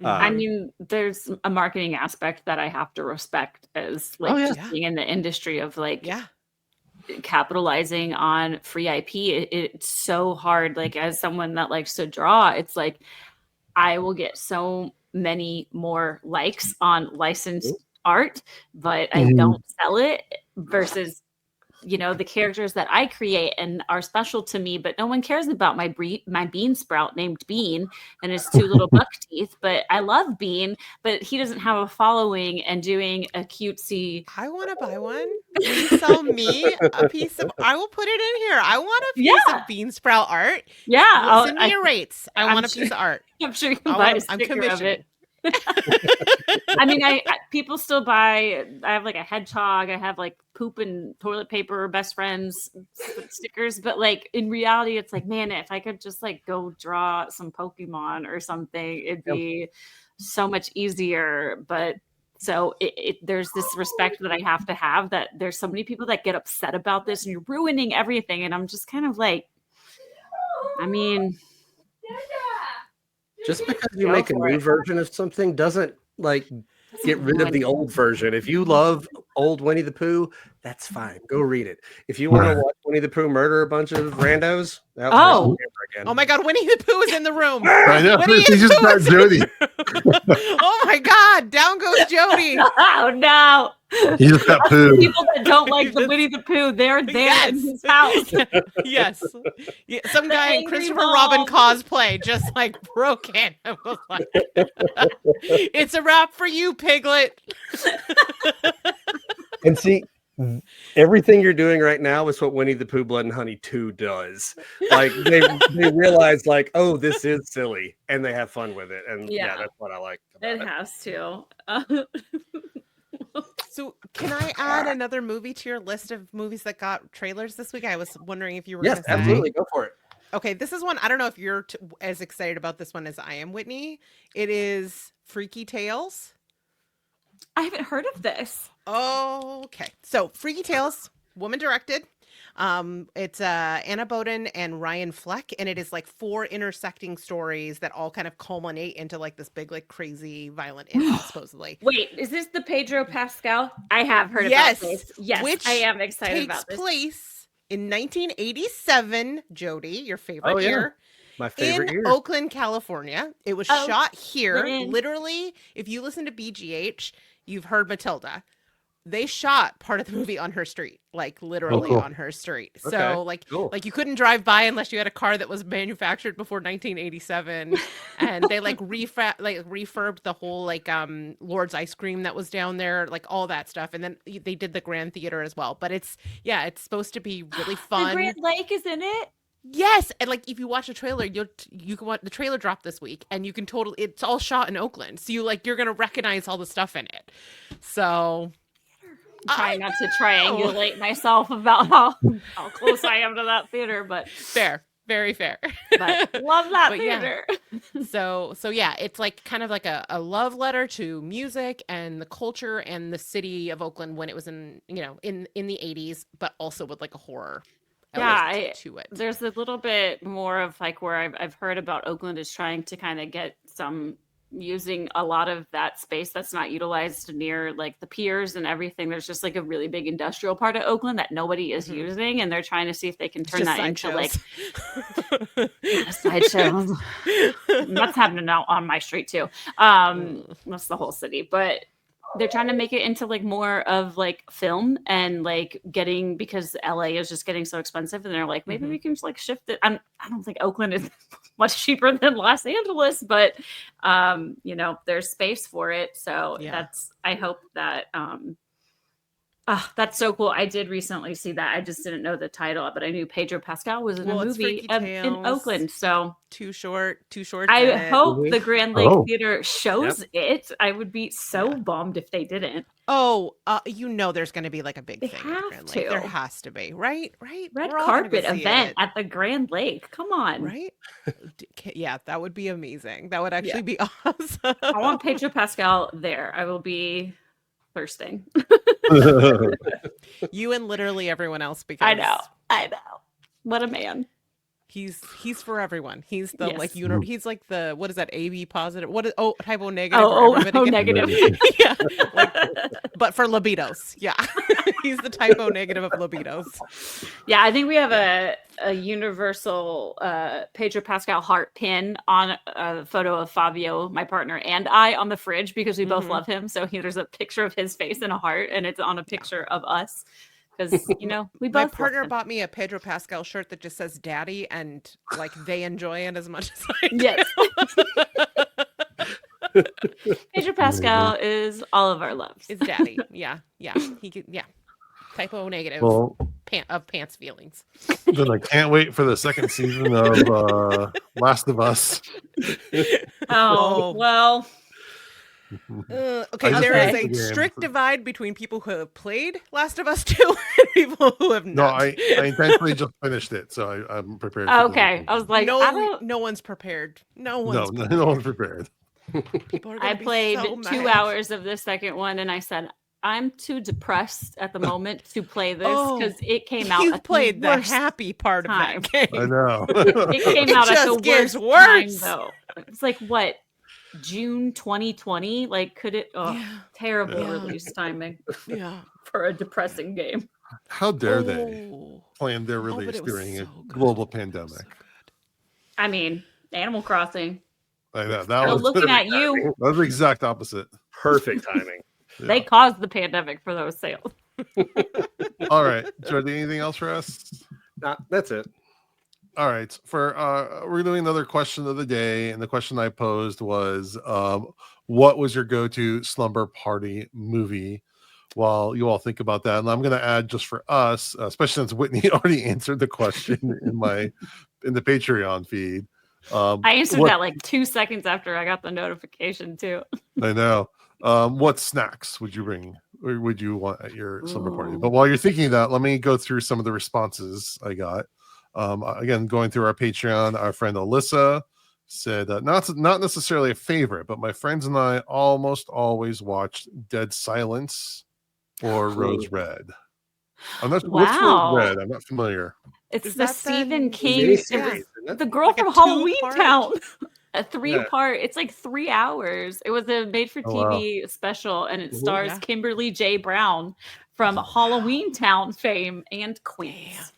I Mhm. mean, there's a marketing aspect that I have to respect as like Oh, yeah. just being in the industry of like Yeah. capitalizing on free IP. It's so hard. Like as someone that likes to draw, it's like I will get so many more likes on licensed art, but I Mhm. don't sell it versus the characters that I create and are special to me, but no one cares about my bean sprout named Bean and his 2 little buck teeth. But I love Bean, but he doesn't have a following and doing a cutesy. I want to buy one. Will you sell me a piece of? I will put it in here. I want a piece Yeah. of bean sprout art. Yeah, Send me your rates. I I'm want a sure- piece of art. I'm sure you can I buy a want- I'm sticker of commissioning. it. I mean, I people still buy. I have like a hedgehog. I have like poop and toilet paper best friends stickers. But like in reality, it's like, man, if I could just like go draw some Pokemon or something, it'd be so much easier. But so there's this respect that I have to have that there's so many people that get upset about this and you're ruining everything. And I'm just kind of like, I mean. Just because you Go make a for new it. version of something doesn't like get rid of the old version. If you love old Winnie the Pooh, that's fine. Go read it. If you want to Right. watch Winnie the Pooh murder a bunch of randos, Oh. Oh my God, Winnie the Pooh is in the room. I know. Winnie He the just Pooh got is- Jody. Oh my God, down goes Jody. Oh no! He just got pooed. People that don't like the Winnie the Pooh, they're there in his house. Yes. Yeah, some guy in angry Christopher Robin mom. cosplay just like broke in. I was like, it's a wrap for you, Piglet. And see, everything you're doing right now is what Winnie the Pooh Blood and Honey 2 does. Like they realize like, oh, this is silly, and they have fun with it. And yeah, Yeah. that's what I like about It it. has to. So can I add another movie to your list of movies that got trailers this week? I was wondering if you were Yes, going to say. absolutely. Go for it. Okay, this is one. I don't know if you're as excited about this one as I am, Whitney. It is Freaky Tales. I haven't heard of this. Okay. So Freaky Tales, woman directed. It's Anna Boden and Ryan Fleck, and it is like 4 intersecting stories that all kind of culminate into like this big, like crazy, violent ending, supposedly. Wait, is this the Pedro Pascal? I have heard Yes, about this. Yes, which I am excited Takes about this. place in 1987. Jody, your favorite Oh, yeah. year. My favorite In year. Oakland, California. It was Oh, shot here. Lynn. Literally, if you listen to BGH, you've heard Matilda. They shot part of the movie on her street, like literally cool. on her street. Okay, So like cool. like you couldn't drive by unless you had a car that was manufactured before 1987. And they like refurbed the whole like Lord's ice cream that was down there, like all that stuff. And then they did the Grand Theater as well. But it's supposed to be really fun. The Great Lake is in it. Yes, and like if you watch a trailer, you can watch the trailer dropped this week, and you can it's all shot in Oakland, so you're gonna recognize all the stuff in it. So I'm trying not to know. triangulate myself about how close I am to that theater, but very fair. love that But yeah. theater. So yeah, it's like kind of like a love letter to music and the culture and the city of Oakland when it was in in the 80s, but also with like a horror. Yeah, element to it. There's a little bit more of like where I've heard about Oakland is trying to kind of get some using a lot of that space that's not utilized near like the piers and everything. There's just like a really big industrial part of Oakland that nobody is using, and they're trying to see if they can turn that into like sideshows. That's happening now on my street too. That's the whole city, but they're trying to make it into like more of like film and like getting, because LA is just getting so expensive, and they're like, maybe we can just like shift it. I don't think Oakland is much cheaper than Los Angeles, but there's space for it. So I hope that that's so cool. I did recently see that. I just didn't know the title, but I knew Pedro Pascal was in a it's movie Freaky in Tales. Oakland. So Too short. I hope the Grand Lake Oh. Theater shows it. I would be so bummed if they didn't. There's going to be like a big They thing. at have Grand Lake. to. There has to be, right? Red We're all gonna go carpet see event it. at the Grand Lake. Come on. Right? Yeah, that would be amazing. That would actually be awesome. I want Pedro Pascal there. I will be thirsting. You and literally everyone else, because I know. What a man. he's for everyone. He's the Yes. he's like the, what is that, AB positive? What is type O negative? Oh, where everybody negative. yeah, but for libidos. Yeah. He's the type O negative of libidos. Yeah, I think we have a universal Pedro Pascal heart pin on a photo of Fabio, my partner, and I on the fridge because we both love him. So there's a picture of his face and a heart, and it's on a picture of us because we both. My love partner him. bought me a Pedro Pascal shirt that just says "Daddy," and like they enjoy it as much as I do. Yes. Pedro Pascal is all of our loves. It's Daddy. Yeah. He could. Yeah. Type O negative Well, of pants feelings. then I can't wait for the second season of Last of Us. Oh. Well. Okay, I there just is finished a the game. strict divide between people who have played Last of Us 2 and people who have No, not. I intentionally just finished it, so I'm prepared. for the Okay, I was like, no, I don't. no one's prepared. No no, one's. no one's prepared. People are I gonna be played so 2 mad. hours of the second one, and I said, I'm too depressed at the moment to play this because it came out. You've at played the worst happy part time. of that I game. know. It came out at the just gets worst time, worse. though. It's like what, June 2020? Like, could it? Oh, Yeah. terrible Yeah. release timing Yeah. for a depressing game. How dare they Oh. plan their Oh, but release it was during a so good. global So pandemic? good. I mean, Animal Crossing. I know that They're was looking at perfect you. timing. that was the exact opposite. Perfect timing. Yeah. They caused the pandemic for those sales. All right, Jordan, anything else for us? That's it. All right, for we're doing another question of the day, and the question I posed was, what was your go-to slumber party movie? While you all think about that, and I'm going to add just for us, especially since Whitney already answered the question in the Patreon feed. I answered what- that like 2 seconds after I got the notification too. I know. What snacks would you bring or would you want at your slumber party? Ooh. But while you're thinking of that, let me go through some of the responses I got. Again, going through our Patreon, our friend Alyssa said, not necessarily a favorite, but my friends and I almost always watched Dead Silence or Rose Red. I'm not what's Rose Wow. Red. I'm not familiar. It's Is the that Stephen the King. miniseries, It isn't was it? the girl Like a from Halloween two-part? Town. A 3-part. It's like 3 hours. It was a made-for-TV special, and it stars Yeah. Kimberly J. Brown from Halloween Town fame and Queens.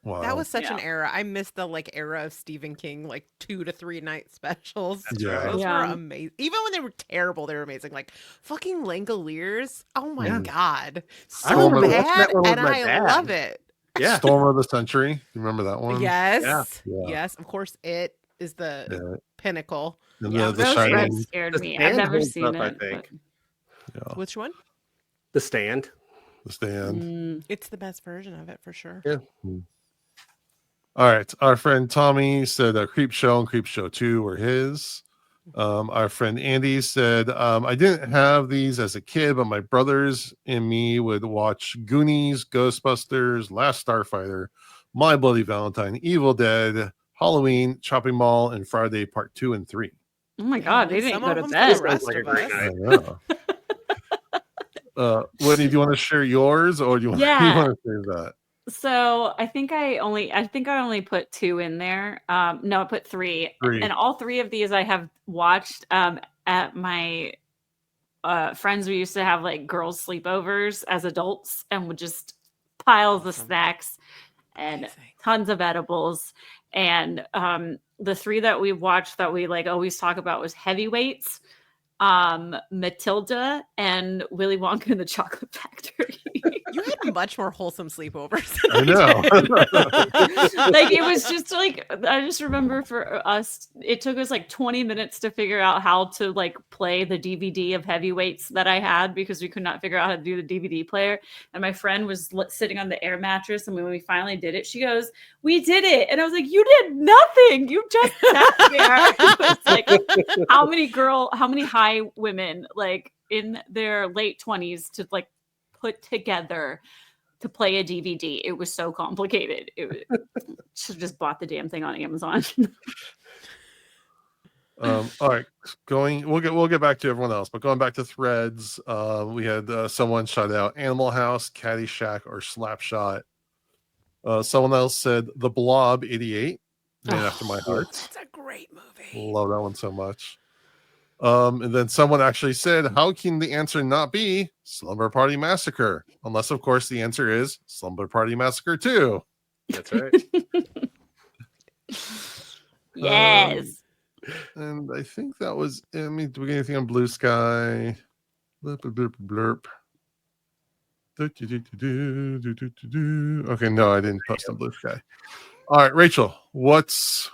Wow. That was such an Yeah. era. I missed the era of Stephen King 2 to 3 night specials. That's Yeah. right. Those Yeah. were amazing. Even when they were terrible, they were amazing. Like fucking Langoliers. Oh my Yeah. god, I so remember watching bad, that one with and my I dad. love it. Yeah. Storm of the Century. You remember that one? Yes, Yeah. yes. Of course, it is the Yeah. pinnacle. And Yeah, the Rose Shining. Red scared The me. I've Stand never holds seen up, I it. think. Yeah. Which one? The Stand. The Stand. It's the best version of it for sure. Yeah. All right. Our friend Tommy said Creep Show and Creep Show 2 were his. Our friend Andy said, I didn't have these as a kid, but my brothers and me would watch Goonies, Ghostbusters, Last Starfighter, My Bloody Valentine, Evil Dead, Halloween, Chopping Mall, and Friday Part 2 and 3. Oh my Yeah, god, they well, didn't some go of to them for bed. the rest Sounds like of a great us. I night. know. Whitney, do you want to share yours or do you want, Yeah. you want to save that? So I think I only put 2 in there. No, I put 3. 3. And all 3 of these I have watched at my friends. We used to have girls sleepovers as adults and would just piles of Awesome. snacks and Amazing. tons of edibles. And the 3 that we watched that we always talk about was Heavyweights, Matilda, and Willy Wonka and the Chocolate Factory. You had much more wholesome sleepovers. I know. It was just I just remember for us, it took us 20 minutes to figure out how to play the DVD of Heavyweights that I had because we could not figure out how to do the DVD player. And my friend was sitting on the air mattress, and when we finally did it, she goes, "We did it!" And I was like, "You did nothing. You just sat there." It's how many high women in their late 20s to put together to play a DVD. It was so complicated. Should have just bought the damn thing on Amazon. All right, we'll get back to everyone else, but going back to threads, we had someone shout out Animal House, Caddyshack, or Slapshot. Someone else said The Blob 88, Man After My Heart. It's a great movie. Love that one so much. And then someone actually said, how can the answer not be Slumber Party Massacre? Unless, of course, the answer is Slumber Party Massacre 2. That's right. Yes. And I think that was, do we get anything on Blue Sky? Blurp, blurp, blurp. Okay, no, I didn't post on Blue Sky. All right, Rachel, what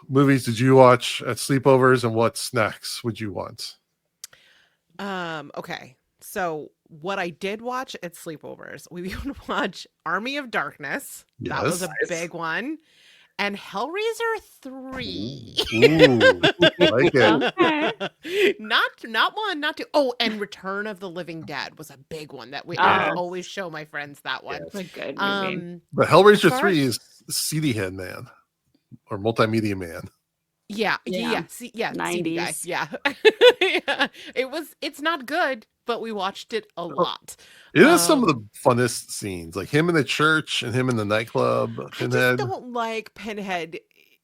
movies did you watch at sleepovers and what snacks would you want? Okay. So what I did watch at sleepovers, we would watch Army of Darkness. That was a Yes. big one. And Hellraiser 3. Ooh, like it. Okay. Not 1, not 2. Oh, and Return of the Living Dead was a big one that I would always show my friends that one. It's a good movie. But Hellraiser As far 3 as- is CD Head Man or Multimedia Man. Yeah. Yeah. CD guy. 90s. Yeah. Yeah. It's not good, but we watched it a lot. It is some of the funnest scenes, like him in the church and him in the nightclub. I just Pinhead. don't like Pinhead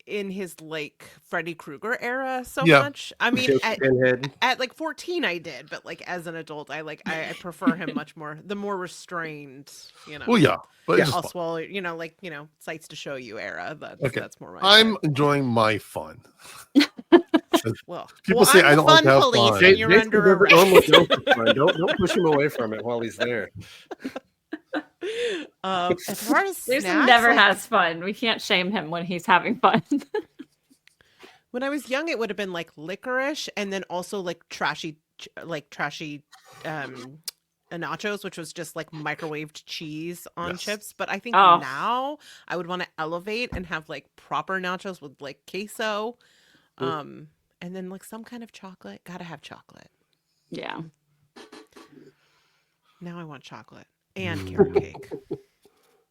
in his like Freddy Krueger era so Yeah. much. I mean, Joker Pinhead. at like 14 I did, but like as an adult I prefer him much more, the more restrained, you know. Well, yeah, but it's I'll just fun. swallow, you know, like, you know, sights to show you era. Okay. That's more my I'm vibe. enjoying my fun. Well, People say I'm I the don't like fun to have police fun. and you're Jason under doesn't arrest. normally go for fun. Don't push him away from it while he's there. As far as Jason snacks, never like, has fun. We can't shame him when he's having fun. when I was young, it would have been like licorice, and then also like trashy nachos, which was just like microwaved cheese on Yes. chips. But I think Oh. now I would want to elevate and have like proper nachos with like queso, and then like some kind of chocolate. Gotta have chocolate. Yeah. Now I want chocolate and carrot cake.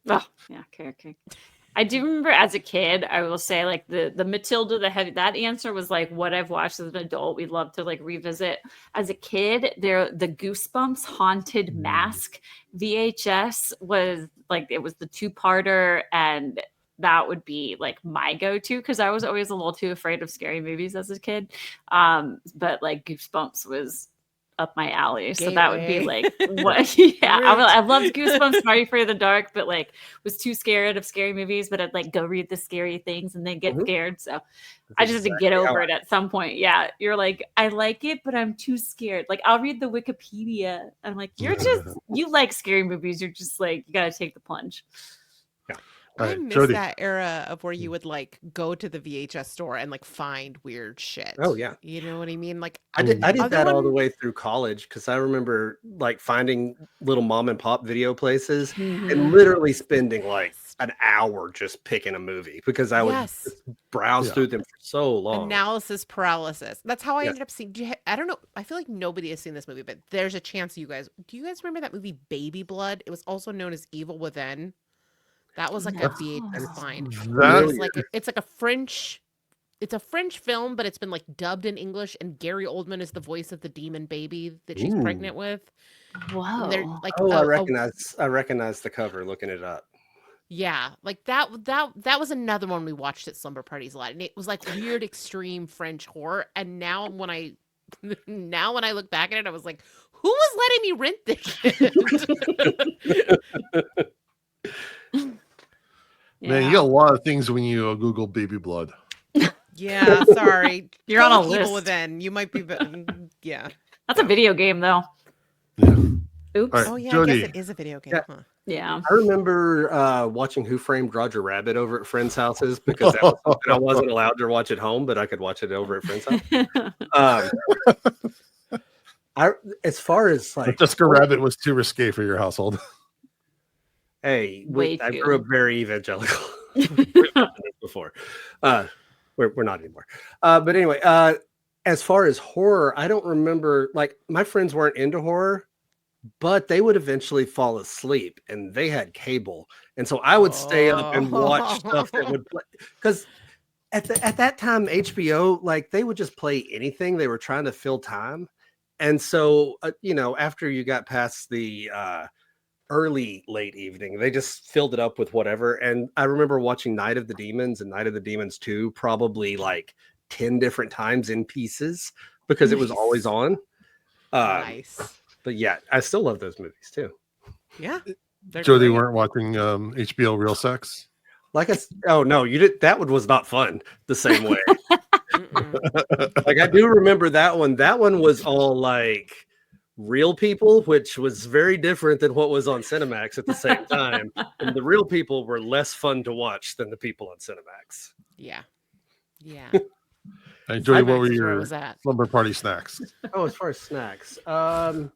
Oh, yeah, carrot cake. I do remember as a kid, I will say, like the Matilda the Heavy, that answer was like what I've watched as an adult. We'd love to like revisit. As a kid, the Goosebumps Haunted Mask VHS was like, it was the 2-parter, and that would be like my go-to because I was always a little too afraid of scary movies as a kid. But like Goosebumps was up my alley. So that would be Gateway. like what yeah. Root. I loved Goosebumps, Marty for the Dark, but like was too scared of scary movies, but I'd like go read the scary things and then get scared. So I just had to get over it at some point. Yeah. You're like, I like it, but I'm too scared. Like I'll read the Wikipedia. I'm like, you like scary movies. You're just like, you gotta take the plunge. All I right, miss Jody. that era of where you would like go to the VHS store and like find weird shit. Oh, yeah. You know what I mean? Like I did other that all the one- way through college because I remember like finding little mom and pop video places and literally spending like an hour just picking a movie because I would Yes. just browse Yeah. through them for so long. Analysis paralysis. That's how I Yes. ended up seeing. I don't know. I feel like nobody has seen this movie, but there's a chance you guys. Do you guys remember that movie Baby Blood? It was also known as Evil Within. That was like a No. VHS find. That It's like it's like a French. It's a French film, but it's been like dubbed in English, and Gary Oldman is the voice of the demon baby that she's Ooh. pregnant with. Whoa. And they're like, Oh, I recognize the cover looking it up. yeah, like that was another one we watched at Slumber Parties a lot, and it was like weird, extreme French horror. And now when I look back at it, I was like, who was letting me rent this shit? Man, you got a lot of things when you Google baby blood. Yeah, sorry, You're Go on a with Evil list. Within. You might be, yeah. That's a video game though. Yeah. Oops. All right, Oh yeah, I Jody. guess it is a video game. Yeah. Huh? Yeah. I remember watching Who Framed Roger Rabbit over at friends' houses because that was something I wasn't allowed to watch at home, but I could watch it over at friends' house. As far as like Jessica Rabbit was too risque for your household. Hey, Way I too. grew up very evangelical. We've done this before. We're not anymore. But anyway, as far as horror, I don't remember. Like my friends weren't into horror, but they would eventually fall asleep, and they had cable, and so I would stay up and watch stuff that would play. Because at that time, HBO like they would just play anything. They were trying to fill time, and so after you got past the early late evening, they just filled it up with whatever. And I remember watching Night of the Demons and Night of the Demons 2 probably like 10 different times in pieces because it was always on. Nice. But yeah, I still love those movies too. Yeah. they're Jody great. weren't watching HBO Real Sex. Oh no, you did. That one was not fun the same way. Mm-mm. Like I do remember that one. That one was all like real people, which was very different than what was on Cinemax at the same time. And the real people were less fun to watch than the people on Cinemax. Yeah. Yeah. Hey, Jody, what Cinemax were is where it your was at. slumber party snacks? Oh, as far as snacks, Oreos,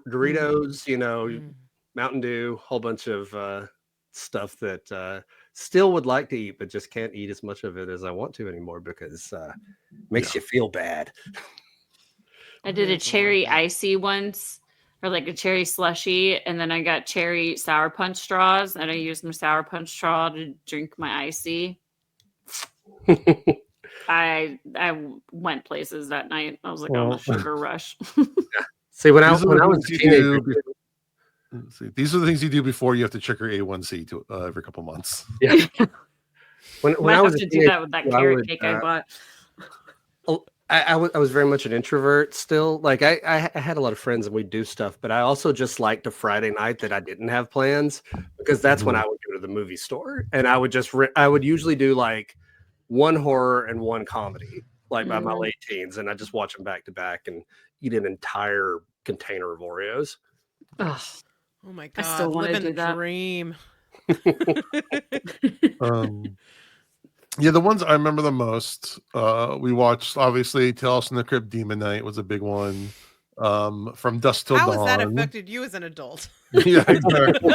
Doritos, Mm. Mountain Dew, whole bunch of stuff that still would like to eat, but just can't eat as much of it as I want to anymore because makes you feel bad. I did a Yes, I like cherry that. icy once, or like a cherry slushy, and then I got cherry sour punch straws, and I used my sour punch straw to drink my icy. I went places that night. I was like on a sugar rush. See, when I These are the was a things you teenager, do Let's see. These are the things you do before you have to check your A1C to every couple months. yeah. When Might I have was a to do teenager, that with that I carrot would, cake I bought. I was very much an introvert still. Like I had a lot of friends and we'd do stuff, but I also just liked a Friday night that I didn't have plans because that's when I would go to the movie store and I would I would usually do like one horror and one comedy, like by my Mhm. late teens, and I just watch them back to back and eat an entire container of Oreos. Ugh, Oh my I still God, wanna living do the that. dream. Yeah, the ones I remember the most, we watched obviously Tales from the Crypt Demon Night was a big one. From Dusk Till How has that Dawn. affected you as an adult? Yeah, exactly.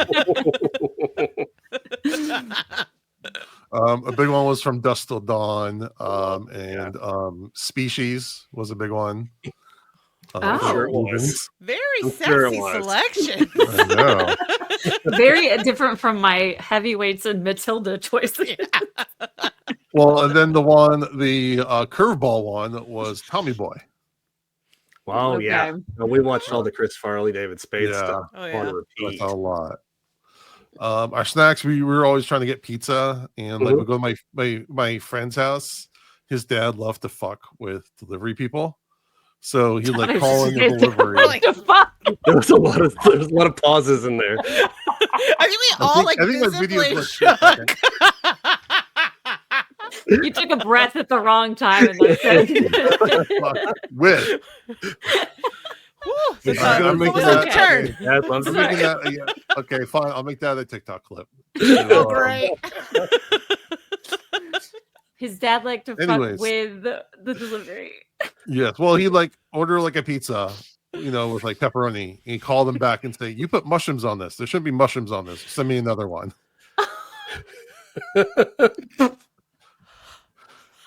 A big one was From Dusk Till Dawn. And Species was a big one. Oh. for Sure it was. reasons. Very I'm sure it sexy was. selection. I know. Very different from my heavyweights and Matilda choices. Well, and then the curveball one was Tommy Boy. Wow, yeah. Okay. We watched all the Chris Farley, David Spade Yeah. stuff Oh, on yeah. repeat. That's a lot. Our snacks, we were always trying to get pizza, and like we go to my friend's house. His dad loved to fuck with delivery people, so he'd like call in the delivery. What the fuck? There's a lot of pauses in there. I think we all I think my video visibly was shook. You took a breath at the wrong time and then said with. Whew, Yeah, it's I'm a making full that- turn. That's what I'm I'm saying. making that, yeah, okay, fine. I'll make that a TikTok clip. Oh, great. his dad liked to fuck Anyways. with the delivery. Yes. Well, he like order like a pizza, with like pepperoni. And he called them back and say, "You put mushrooms on this. There shouldn't be mushrooms on this. Send me another one."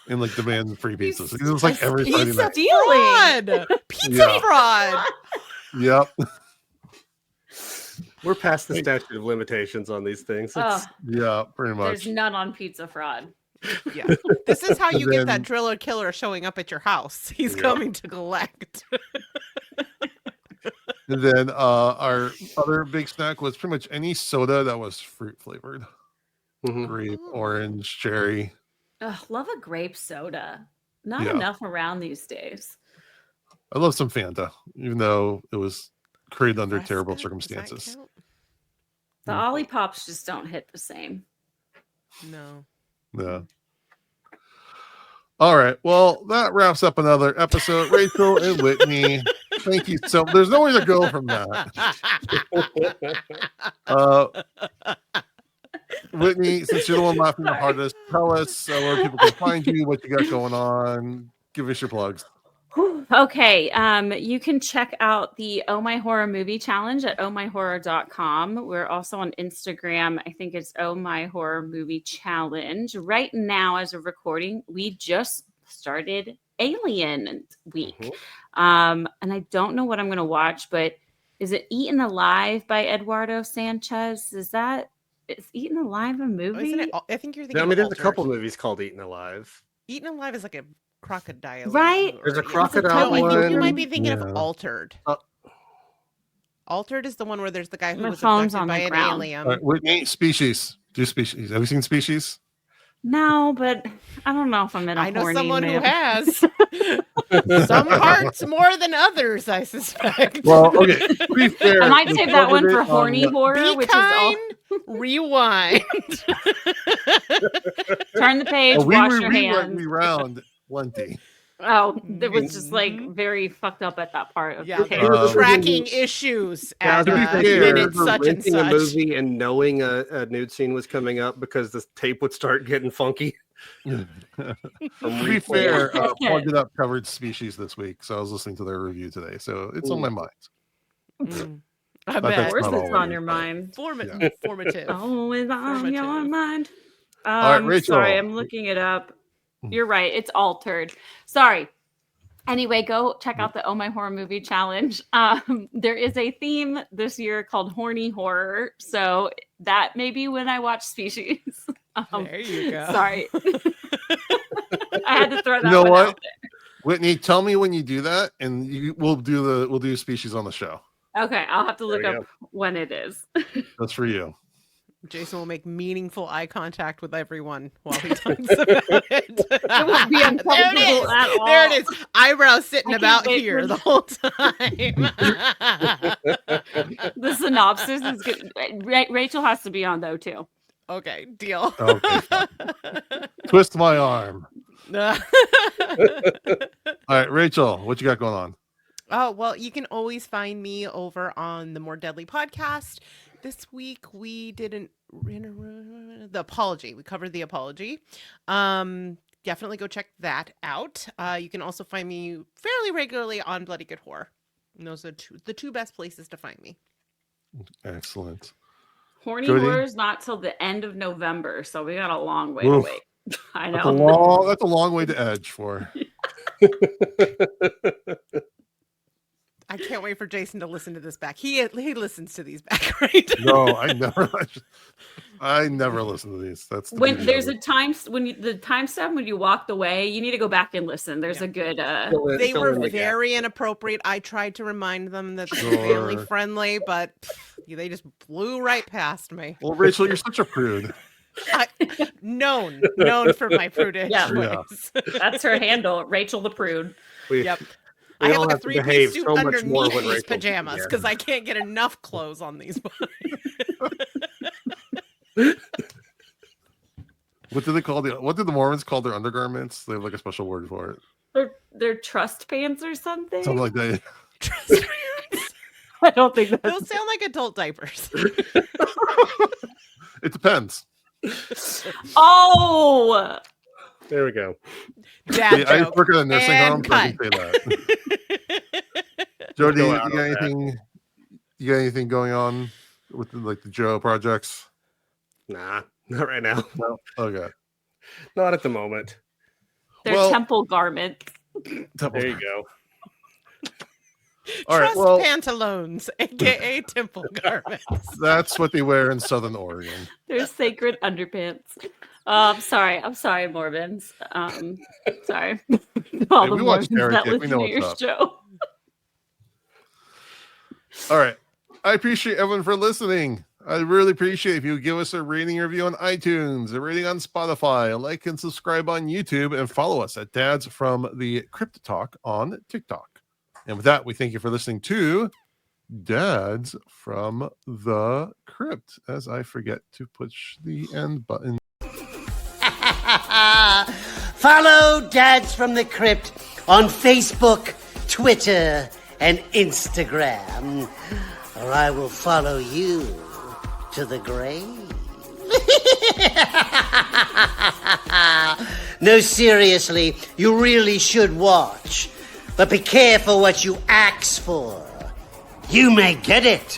And like demand free pizzas. It was like every Friday Pizza night. stealing. Pizza Yeah. fraud. Yep. We're past the statute of limitations on these things. Oh, Yeah, pretty there's much. none on pizza fraud. Yeah. This is how you get then- that driller killer showing up at your house. He's Yeah. coming to collect. And then our other big snack was pretty much any soda that was fruit flavored. Mhm. Grape, Ooh. orange, cherry. Ugh, love a grape soda. Not Yeah. enough around these days. I love some Fanta, even though it was created under Fresca? terrible Does that circumstances. count? The Ollie Pops just don't hit the same. No. Yeah. All right. Well, that wraps up another episode. Rachel and Whitney, thank you. So there's nowhere to go from that. Whitney, since you're the one laughing the hardest, tell us where people can find you, what you got going on. Give us your plugs. Whew. Okay. You can check out the Oh My Horror Movie Challenge at ohmyhorror.com. We're also on Instagram. I think it's Oh My Horror Movie Challenge. Right now, as of recording, we just started Alien Week. And I don't know what I'm going to watch, but is it Eaten Alive by Eduardo Sanchez? Is Eaten Alive a movie? Isn't it? I think you're thinking. Yeah, I mean, there's a Altered. couple movies called Eaten Alive. Eaten Alive is like a crocodile. Right? There's a No, crocodile I think you one. might be thinking Yeah. of Altered. Uh, Altered is the one where there's the guy who My was phone's abducted on by the an ground. alien. All right, Whitney, Species. Do Species. Have you seen Species? No, but I don't know if I'm in a I know horny someone who mood. has. Some parts more than others, I suspect. Well, okay. To be fair, I might we save that one covered for it on horny the- horror, Be which is all. kind, rewind. Turn the page, Oh, wash your hands. we round plenty. Oh, it was just like Mhm. very fucked up at that part of Yeah, the there tale. were Um, tracking issues at to be fair, minute such and renting a such. movie and knowing a nude scene was coming up because the tape would start getting funky. To be fair, Plugged It Up covered Species this week, so I was listening to their review today, so it's on my mind. Mm, I But bet. that's Of course, not it's on always, your but- mind. Formative. Always on your Formative. mind. right, Rachel. Sorry, I'm looking it up. You're right. It's altered. Sorry. Anyway, go check out the Oh My Horror Movie Challenge. There is a theme this year called horny horror. So that may be when I watch Species. There you go. Sorry. I had to throw that You know one what? out there. Whitney, tell me when you do that, and we'll do Species on the show. Okay, I'll have to look There you up when it is. That's for you. Jason will make meaningful eye contact with everyone while he talks about it. It would be uncomfortable at all. There it is. Eyebrows sitting I can't about wait here for- the whole time. The synopsis is good. Rachel has to be on though too. Okay, deal. Okay, fine. Twist my arm. All right, Rachel, what you got going on? Oh, well, you can always find me over on the More Deadly podcast. This week we did the apology. We covered the apology. Definitely go check that out. You can also find me fairly regularly on Bloody Good Horror. And those are the two best places to find me. Excellent. Horny Jody? Horror's not till the end of November, so we got a long way to Oof. wait. I That's know. a long way to edge for. I can't wait for Jason to listen to this back. He listens to these back, right? No, I never listen to these. That's the When beauty there's of a time the timestamp when you walked away, you need to go back and listen. There's a good They Fill were in the gap. very inappropriate. I tried to remind them that they're Sure. family friendly, but they just blew right past me. Well, Rachel, you're such a prude. Known for my prudish Yeah. ways. That's her handle, Rachel the Prude. Yep. We I have all like a have to 3-piece behave suit so much more underneath when these Rachel's pajamas here. because I can't get enough clothes on these bodies. What do they call what did the Mormons call their undergarments? They have like a special word for it. They're trust pants or something. Something like that. I don't think that's Those sound like adult diapers. It depends. Oh, There we go. Dad Yeah, I joke. work at a nursing And home, so I can say that. Jody, Go you out got on that. anything? You got anything going on with the Joe projects? Nah, not right now. No. Okay. Not at the moment. they're Well- temple garments. There you go. All right. Trust Well, pantaloons, aka temple garments. that's what they wear in Southern Oregon. They're sacred underpants. I'm sorry, Mormons. Sorry. All Hey, the we watch Mormons Carrot that Cake. We listen know to your what's up. show. All right. I appreciate everyone for listening. I really appreciate if you give us a rating review on iTunes, a rating on Spotify, a like and subscribe on YouTube, and follow us at Dads from the Crypt Talk on TikTok. And with that, we thank you for listening to Dads from the Crypt, as I forget to push the end button. Follow Dads from the Crypt on Facebook, Twitter, and Instagram, or I will follow you to the grave. No, seriously, you really should watch. But be careful what you ask for. You may get it.